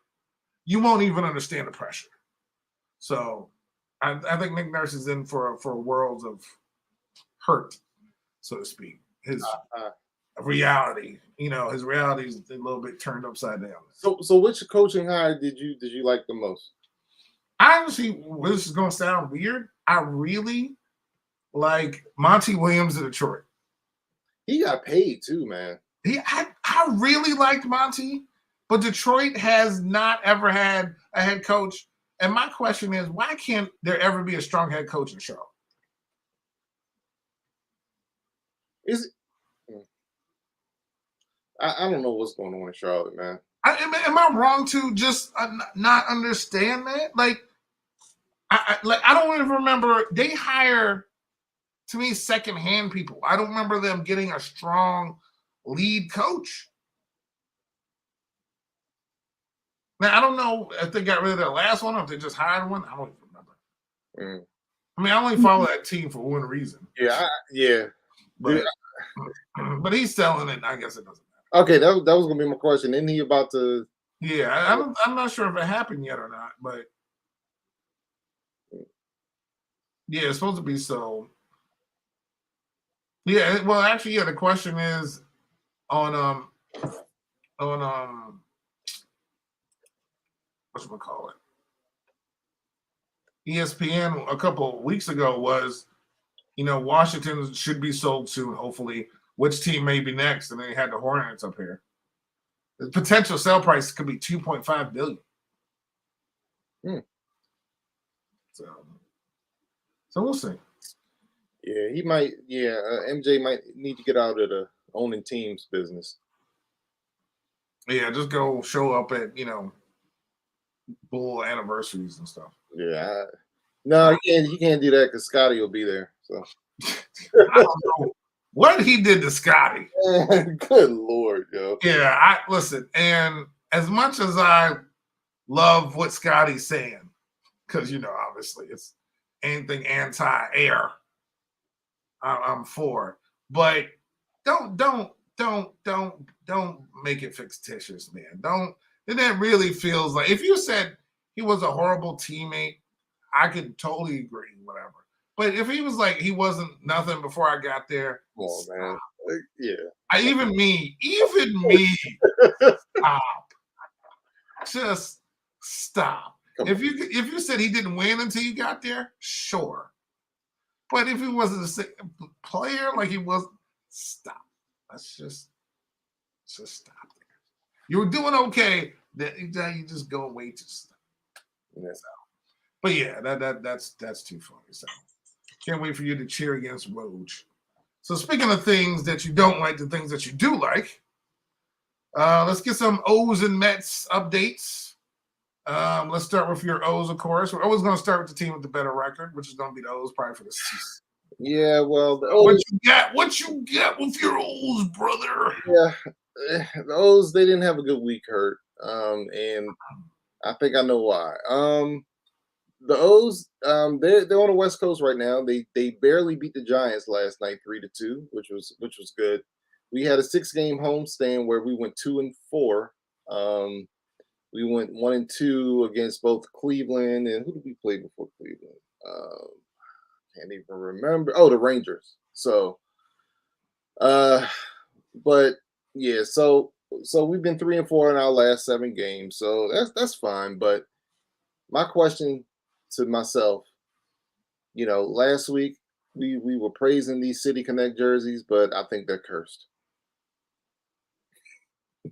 you won't even understand the pressure. So I think Nick Nurse is in for worlds of hurt, so to speak. His reality, you know, his reality is a little bit turned upside down. So which coaching hire did you like the most? Honestly, this is going to sound weird. I really like Monty Williams of Detroit. He got paid too, man. I really liked Monty, but Detroit has not ever had a head coach. And my question is, why can't there ever be a strong head coach in Charlotte? I don't know what's going on in Charlotte, man. Am I wrong to just not understand that? Like, I don't even remember. They hire, to me, secondhand people. I don't remember them getting a strong lead coach. Now, I don't know if they got rid of their last one or if they just hired one. I don't even remember. I mean, I only follow that team for one reason. Yeah. But he's selling it. I guess it doesn't matter. Okay, that was going to be my question. Isn't he about to? Yeah, I'm not sure if it happened yet or not, but yeah, it's supposed to be so. Yeah, well, actually, yeah. The question is on whatchamacallit, ESPN a couple of weeks ago was, you know, Washington should be sold soon, hopefully. Which team may be next? And they had the Hornets up here. The potential sale price could be $2.5 billion. So we'll see. Yeah, he might. Yeah, MJ might need to get out of the owning teams business. Yeah, just go show up at, you know, Bull anniversaries and stuff. Yeah, no, he can't do that because Scotty will be there. So I don't know what he did to Scotty. Good Lord, yo. Yeah, listen, and as much as I love what Scotty's saying, because, you know, obviously it's anything anti-air, I'm for. But don't make it fictitious, man. Then that really feels like, if you said he was a horrible teammate, I could totally agree, whatever. But if he was like, he wasn't nothing before I got there, oh man, yeah. Even me, stop. Just stop. If you said he didn't win until you got there, sure. But if he wasn't a player, like he was, stop. Let's just stop there. You were doing okay. Then you just go away to stuff. Yeah. So, but yeah, that's too funny. So can't wait for you to cheer against Woj. So speaking of things that you don't like, the things that you do like, let's get some O's and Mets updates. Let's start with your O's, of course. We're always going to start with the team with the better record, which is going to be the O's probably for the season. Yeah, well, the What O's, you got? What you got with your O's, brother? yeah, the O's, they didn't have a good week, hurt. And I think I know why. The O's, they're on the West Coast right now. They barely beat the Giants last night, 3-2, which was good. We had a 6 game homestand where we went 2-4. Um, we went 1-2 against both Cleveland and who did we play before Cleveland? Can't even remember. Oh, the Rangers. So, uh, but yeah, so we've been 3-4 in our last 7 games. So that's fine. But my question to myself, last week we were praising these City Connect jerseys, but I think they're cursed.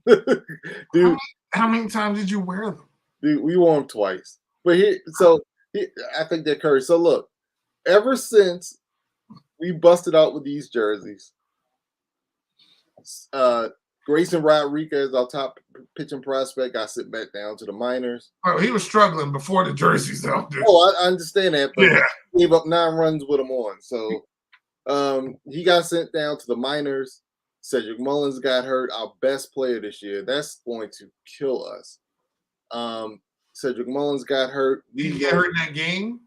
How dude, many, how many times did you wear them? dude, we wore them twice. But I think they're cursed. So look, ever since we busted out with these jerseys, uh Grayson Rodriguez, our top pitching prospect, got sent back down to the minors. Oh, he was struggling before the jerseys, though, dude. Oh, I understand that, but Yeah. he gave up 9 runs with him on. So he got sent down to the minors. Cedric Mullins got hurt, our best player this year. That's going to kill us. Cedric Mullins got hurt. Did he get hurt in that game?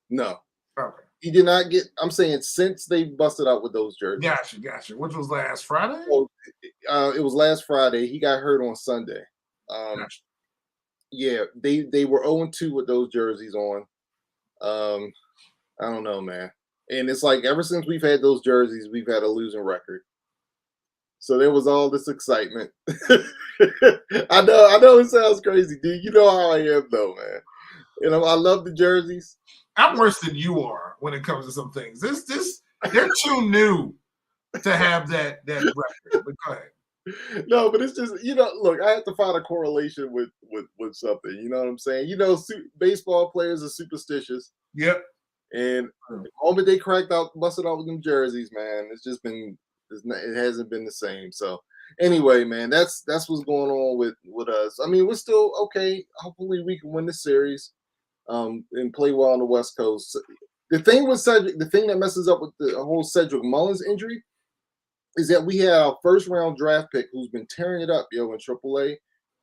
No, Okay. he did not get. I'm saying since they busted out with those jerseys. Gotcha. Which was last Friday? Well, it was last Friday. He got hurt on Sunday. Gotcha. Yeah, they were 0-2 with those jerseys on. I don't know, man. And it's like ever since we've had those jerseys, we've had a losing record. So there was all this excitement. I know it sounds crazy, dude. You know how I am though, man. I love the jerseys. I'm worse than you are when it comes to some things. They're too new to have that record. But go ahead. No, but it's just look, I have to find a correlation with something. You know what I'm saying? Baseball players are superstitious. Yep. And the moment they busted out with them jerseys, man, it hasn't been the same. So anyway, man, that's what's going on with us. I mean, we're still okay. Hopefully, we can win the series, and play well on the West Coast. The thing with Cedric, the thing that messes up with the whole Cedric Mullins injury, is that we had our first round draft pick who's been tearing it up, in AAA.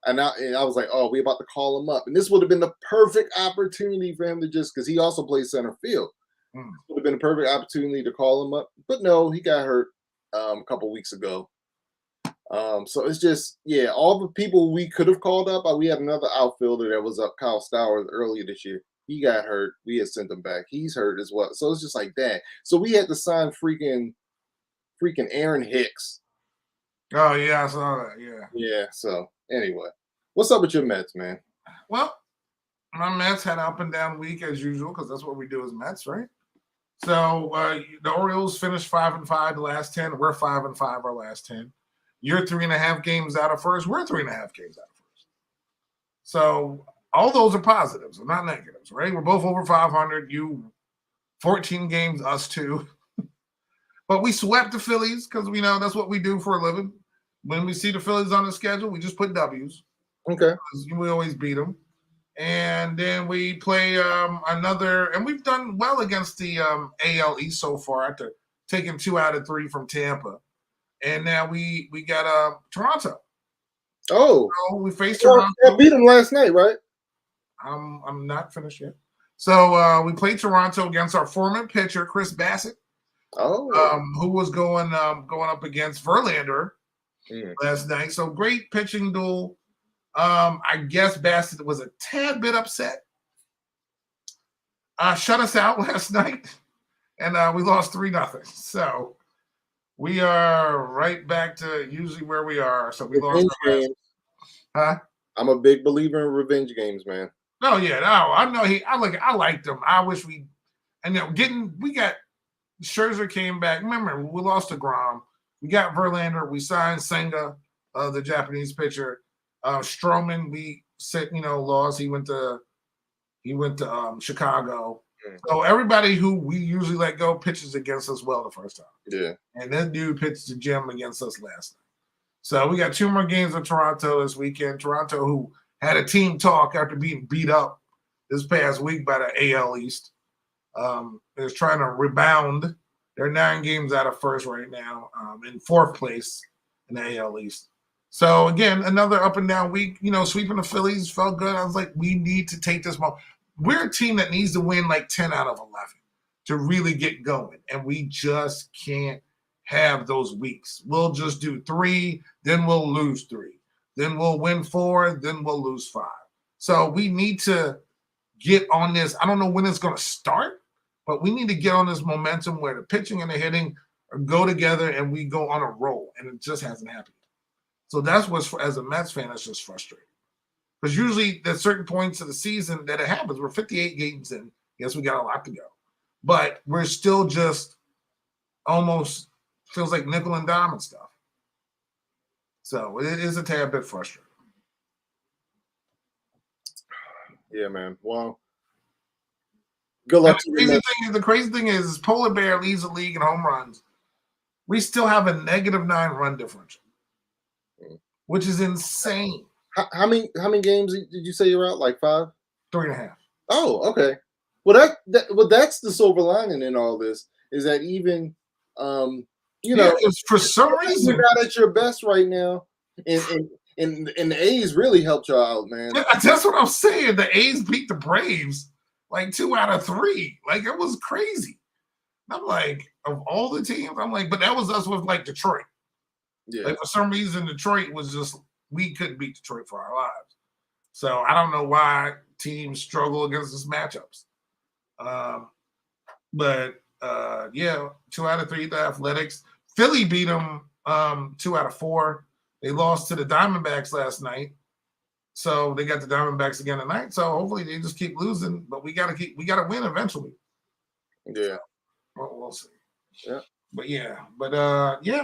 And I was like, oh, we about to call him up. And this would have been the perfect opportunity for him to because he also plays center field. Would have been a perfect opportunity to call him up. But no, he got hurt a couple weeks ago. So it's just, all the people we could have called up, we had another outfielder that was up, Kyle Stowers, earlier this year. He got hurt. We had sent him back. He's hurt as well. So it's just like that. So we had to sign freaking Aaron Hicks. Oh, yeah, I saw that. Yeah. Yeah, so anyway. What's up with your Mets, man? Well, my Mets had up and down week as usual because that's what we do as Mets, right? So the Orioles finished 5-5 the last 10. We're 5-5 our last 10. You're 3.5 games out of first. We're 3.5 games out of first. So all those are positives, not negatives, right? We're both over 500. You 14 games, us 2. But we swept the Phillies because we know that's what we do for a living. When we see the Phillies on the schedule, we just put W's. Okay. We always beat them. And then we play and we've done well against the AL East so far after taking 2 out of 3 from Tampa. And now we got Toronto. Oh. So we faced Toronto. I beat them last night, right? I'm not finished yet. So we played Toronto against our former pitcher, Chris Bassett. Oh. Who was going up against Verlander last night. So great pitching duel. I guess Bassett was a tad bit upset. Shut us out last night, and we lost 3-0. So we are right back to usually where we are. So we lost. Huh? I'm a big believer in revenge games, man. No, yeah, no, I know I liked him. I wish we got Scherzer came back. Remember, we lost to Grom. We got Verlander. We signed Senga, the Japanese pitcher. Stroman, we said, lost. He went to Chicago. So everybody who we usually let go pitches against us well the first time. Yeah. And that dude pitched the gem against us last night. So we got 2 more games with Toronto this weekend. Toronto, who had a team talk after being beat up this past week by the AL East, is trying to rebound They're 9 games out of first right now, in 4th place in the AL East. So again, another up and down week. Sweeping the Phillies felt good. I was like, we need to take this moment. We're a team that needs to win like 10 out of 11 to really get going, and we just can't have those weeks. We'll just do 3, then we'll lose 3, then we'll win 4, then we'll lose 5. So we need to get on this. I don't know when it's going to start, but we need to get on this momentum where the pitching and the hitting go together and we go on a roll, and it just hasn't happened. So that's what's, as a Mets fan, it's just frustrating. Because usually there's certain points of the season that it happens. We're 58 games in. Yes, we got a lot to go. But we're still just almost feels like nickel and dime and stuff. So it is a tad bit frustrating. Yeah, man. Well, good luck to you. The crazy thing is Polar Bear leads the league in home runs. We still have a -9 run differential, which is insane. How many games did you say you're out? Like 5? 3.5. Oh, okay. Well, that's the silver lining in all this is that even for some reason you're not at your best right now, and the A's really helped y'all out, man. That's what I'm saying. The A's beat the Braves like 2 out of 3. Like it was crazy. I'm like, of all the teams, I'm like, but that was us with like Detroit. Yeah. Like for some reason, Detroit was just we couldn't beat Detroit for our lives. So I don't know why teams struggle against these matchups. But 2 out of 3 the Athletics. Philly beat them 2 out of 4. They lost to the Diamondbacks last night. So they got the Diamondbacks again tonight. So hopefully they just keep losing, but we gotta win eventually. Yeah. We'll see. Yeah. But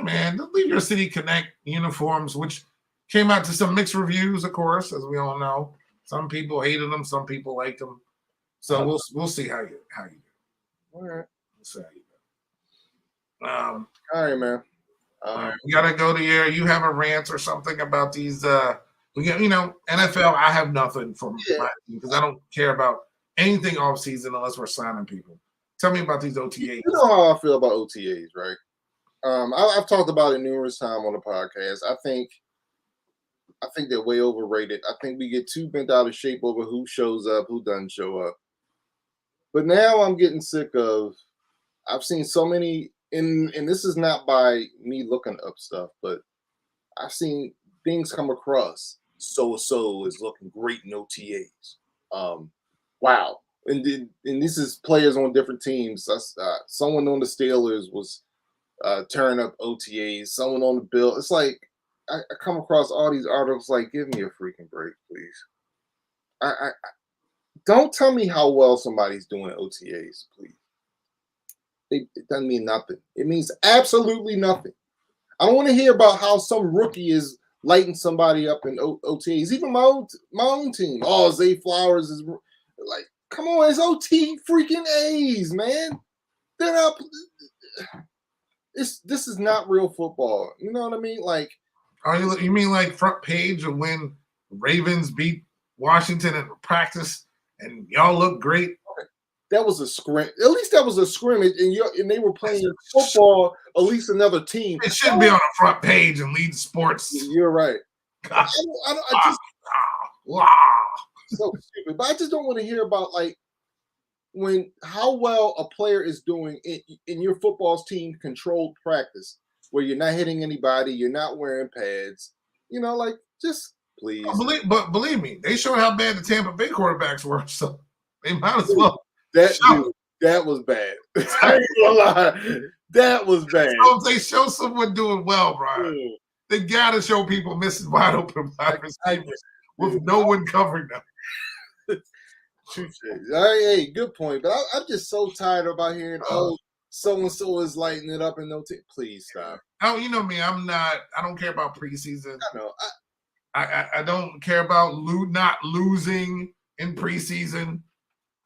man, the Leave Your City Connect uniforms, which came out to some mixed reviews, of course, as we all know. Some people hated them, some people liked them. So we'll see how you do. All right. We'll see how you do. All right, man. We gotta go to you have a rant or something about these we got NFL. I have nothing from my team because I don't care about anything off season unless we're signing people. Tell me about these OTAs. You know how I feel about OTAs, right? I've talked about it numerous times on the podcast. I think they're way overrated. I think we get too bent out of shape over who shows up, who doesn't show up. But now I'm getting sick of. I've seen so many, and this is not by me looking up stuff, but I've seen things come across. So is looking great in OTAs. Wow. And this is players on different teams. Someone on the Steelers was tearing up OTAs. Someone on the Bill. It's like I come across all these articles. Like, give me a freaking break, please. I don't tell me how well somebody's doing at OTAs, please. It doesn't mean nothing. It means absolutely nothing. I don't want to hear about how some rookie is lighting somebody up in OTAs. Even my own team. Oh, Zay Flowers is like. Come on, it's OT freaking A's, man. They're not. This is not real football. You know what I mean? Like, you mean like front page of when Ravens beat Washington in practice and y'all look great? That was a scrim. At least that was a scrimmage, and they were playing football. At least another team. It shouldn't be on the front page and lead sports. You're right. I just. So stupid, but I just don't want to hear about like how well a player is doing in your football's team controlled practice where you're not hitting anybody, you're not wearing pads, like just please. Believe me, they showed how bad the Tampa Bay quarterbacks were, so they might as well. That was bad. I ain't gonna lie, that was bad. So if they show someone doing well, Brian, they gotta show people missing wide open wide receivers with no one covering them. Hey, good point. But I'm just so tired about hearing, so and so is lighting it up in no team. Please stop. Oh, you know me. I don't care about preseason. I know. I don't care about not losing in preseason.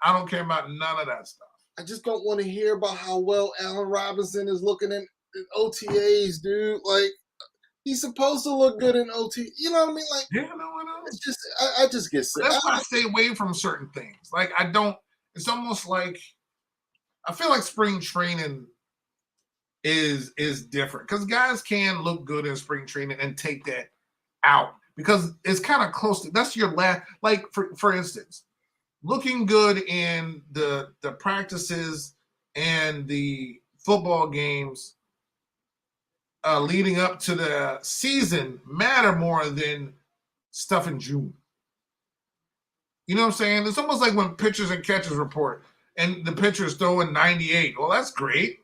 I don't care about none of that stuff. I just don't want to hear about how well Allen Robinson is looking in OTAs, dude. Like, he's supposed to look good in OT. You know what I mean? Like, I know. It's just, I just get sick. That's why I stay away from certain things. Like, I don't. It's almost like I feel like spring training is different because guys can look good in spring training and take that out because it's kind of close to that's your last. Like for instance, looking good in the practices and the football games leading up to the season matter more than stuff in June. You know what I'm saying? It's almost like when pitchers and catchers report and the pitcher's throwing 98. Well, that's great.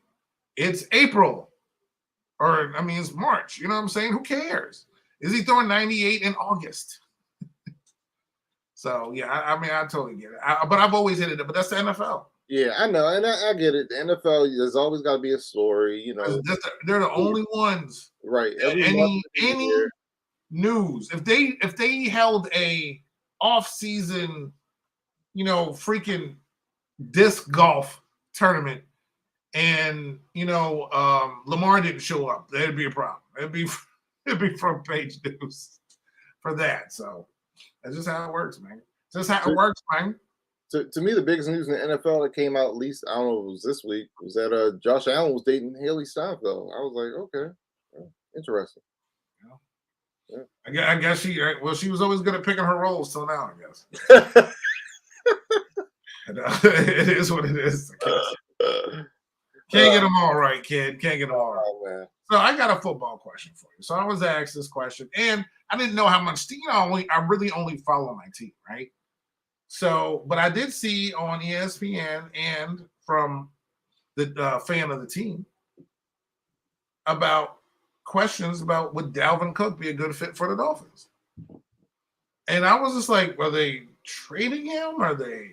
It's April. Or, I mean, it's March. You know what I'm saying? Who cares? Is he throwing 98 in August? So, yeah, I mean, I totally get it. But I've always hated it. But that's the NFL. Yeah, I know, and I get it. The NFL, there's always got to be a story, you know. They're the only ones. Right. Any news. If they held a off-season, you know, freaking disc golf tournament and, you know, Lamar didn't show up, that'd be a problem. It'd be front page news for that. So that's just how it works, man. Just how it works, man. To me, the biggest news in the NFL that came out, at least I don't know if it was this week, was that Josh Allen was dating Haley Steinfeld. I was like, okay, interesting. Yeah. I guess she was always good at picking her roles till now, I guess. It is what it is. Can't get them all right, kid. Can't get them all right. Oh, man. So I got a football question for you. So I was asked this question, and I didn't know how much. I really only follow my team, right? So, but I did see on ESPN and from the fan of the team about questions about would Dalvin Cook be a good fit for the Dolphins? And I was just like, were they trading him? Are they?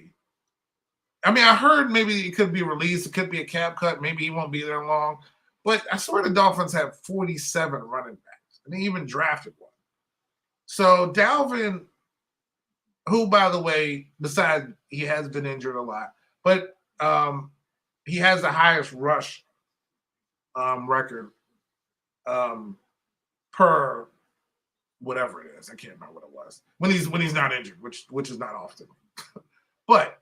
I mean, I heard maybe it could be released. It could be a cap cut. Maybe he won't be there long. But I swear the Dolphins have 47 running backs, and they even drafted one. So Dalvin, who, by the way, besides he has been injured a lot, but he has the highest rush record per whatever it is. I can't remember what it was when he's not injured, which is not often. But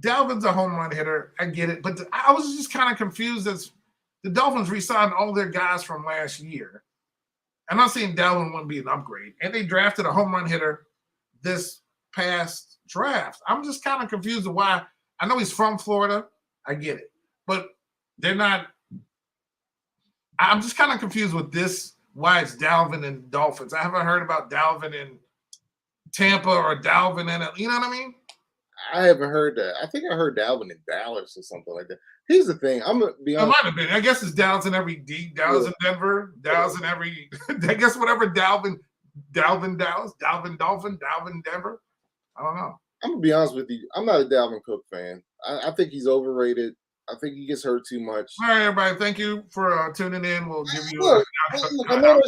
Dalvin's a home run hitter. I get it, but I was just kind of confused as the Dolphins re-signed all their guys from last year. I'm not saying Dalvin wouldn't be an upgrade, and they drafted a home run hitter this past draft. I'm just kind of confused of why. I know he's from Florida. I get it, but they're not. I'm just kind of confused with this. Why it's Dalvin and Dolphins? I haven't heard about Dalvin in Tampa or Dalvin in it. You know what I mean? I haven't heard that. I think I heard Dalvin in Dallas or something like that. Here's the thing. I'm gonna be honest. It might have been. I guess it's Dallas in every D. Dallas in Denver. Dallas in every. I guess whatever Dalvin Dallas, Dalvin Dolphin, Dalvin Denver. I don't know. I'm gonna be honest with you. I'm not a Dalvin Cook fan. I think he's overrated. I think he gets hurt too much. All right, everybody. Thank you for tuning in. We'll give you. Look, I know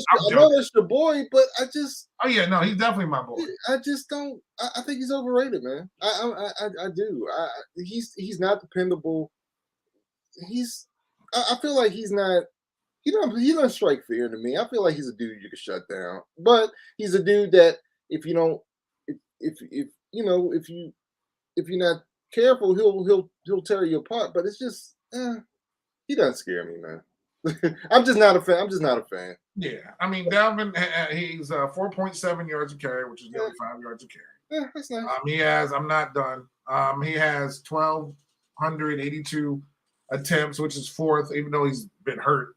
that's your boy, but I just. Oh yeah, no, he's definitely my boy. I just don't. I think he's overrated, man. I do. He's not dependable. I feel like he's not. He doesn't strike fear to me. I feel like he's a dude you can shut down, but he's a dude that if you don't, if you're not careful, he'll tear you apart. But it's just he doesn't scare me, man. I'm just not a fan. Yeah, I mean Dalvin, he's 4.7 yards a carry, which is nearly 5 yards a carry. Yeah, that's nice. He has. I'm not done. He has 1,282 attempts, which is fourth, even though he's been hurt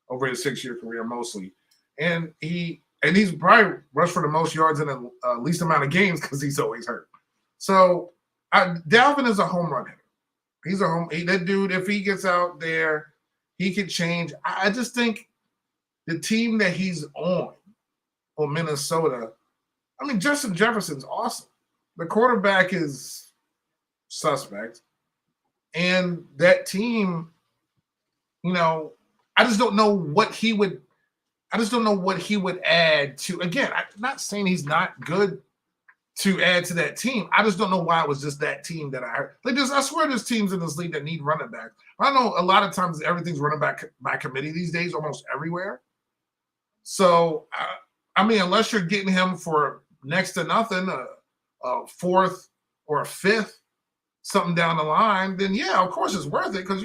over his 6-year career mostly, and he's probably rushed for the most yards in the least amount of games because he's always hurt. So Dalvin is a home run hitter. He's that dude. If he gets out there, he can change. I just think the team that he's on, or Minnesota. I mean, Justin Jefferson's awesome. The quarterback is suspect, and that team, I just don't know what he would. I just don't know what he would add to. Again, I'm not saying he's not good to add to that team. I just don't know why it was just that team that I heard. I swear there's teams in this league that need running back. I know a lot of times everything's running back by committee these days, almost everywhere. So, I mean, unless you're getting him for next to nothing, a fourth or a fifth, something down the line, then yeah, of course it's worth it because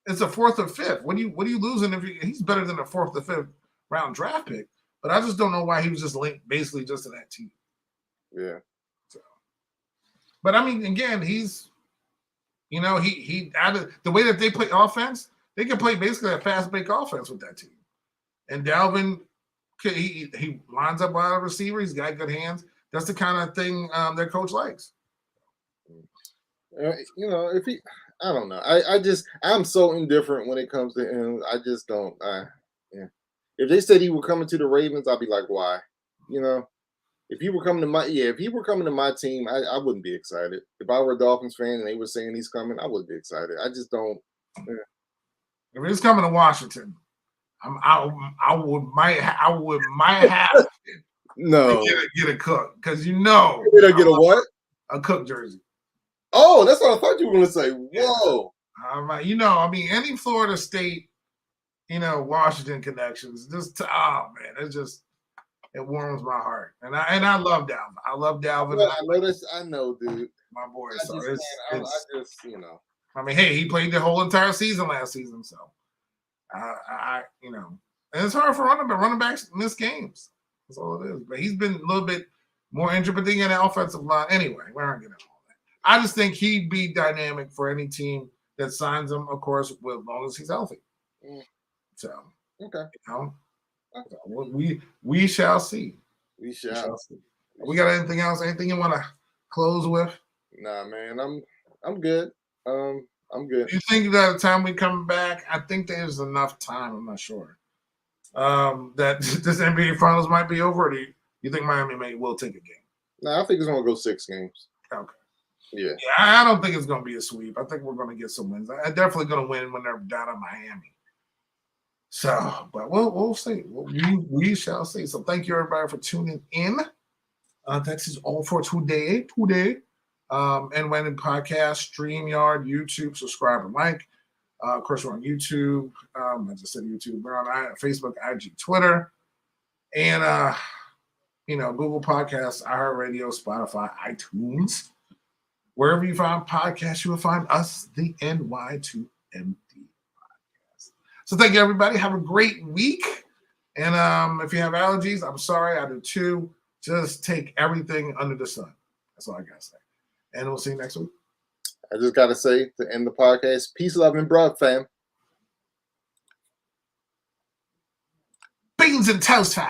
it's a fourth or fifth. What are you losing if he's better than a fourth or fifth round draft pick? But I just don't know why he was just linked basically just to that team. Yeah. So, but I mean, again, he's he added the way that they play offense. They can play basically a fast break offense with that team. And Dalvin, he lines up wide receiver. He's got good hands. That's the kind of thing their coach likes. If he, I don't know. I'm so indifferent when it comes to him. I just don't. Yeah. If they said he were coming to the Ravens, I'd be like, why? If he were coming to my team, I wouldn't be excited. If I were a Dolphins fan and they were saying he's coming, I wouldn't be excited. I just don't. Yeah. If he's coming to Washington, I might have no get a Cook because get a what? A Cook jersey. Oh, that's what I thought you were going to say. Whoa. Any Florida State, Washington connections. It warms my heart, and I love Dalvin. I love Dalvin. Well, I know, dude. My boy. I mean, hey, he played the whole entire season last season, so and it's hard for running backs miss games. That's all it is. But he's been a little bit more injured, but then in the offensive line. Anyway, we're not getting all that. I just think he'd be dynamic for any team that signs him, of course, as long as he's healthy. So okay. We shall see. We shall see. We got anything else? Anything you want to close with? Nah, man. I'm good. I'm good. Do you think that the time we come back, I think there's enough time, I'm not sure, that this NBA Finals might be over, or do you think Miami will take a game? No, I think it's going to go 6 games. Okay. Yeah. I don't think it's going to be a sweep. I think we're going to get some wins. I'm definitely going to win when they're down in Miami. So, but we'll see. We shall see. So thank you, everybody, for tuning in. That is all for today. And when in podcast, StreamYard, YouTube, subscribe and like. Of course, we're on YouTube. I just said YouTube. We're on Facebook, IG, Twitter, and Google Podcasts, iHeartRadio, Spotify, iTunes. Wherever you find podcasts, you will find us, the NY2MD podcast. So thank you, everybody. Have a great week. And if you have allergies, I'm sorry. I do too. Just take everything under the sun. That's all I got to say. And we'll see you next week. I just got to say, to end the podcast, peace, love, and broad, fam. Beans and toast, fam.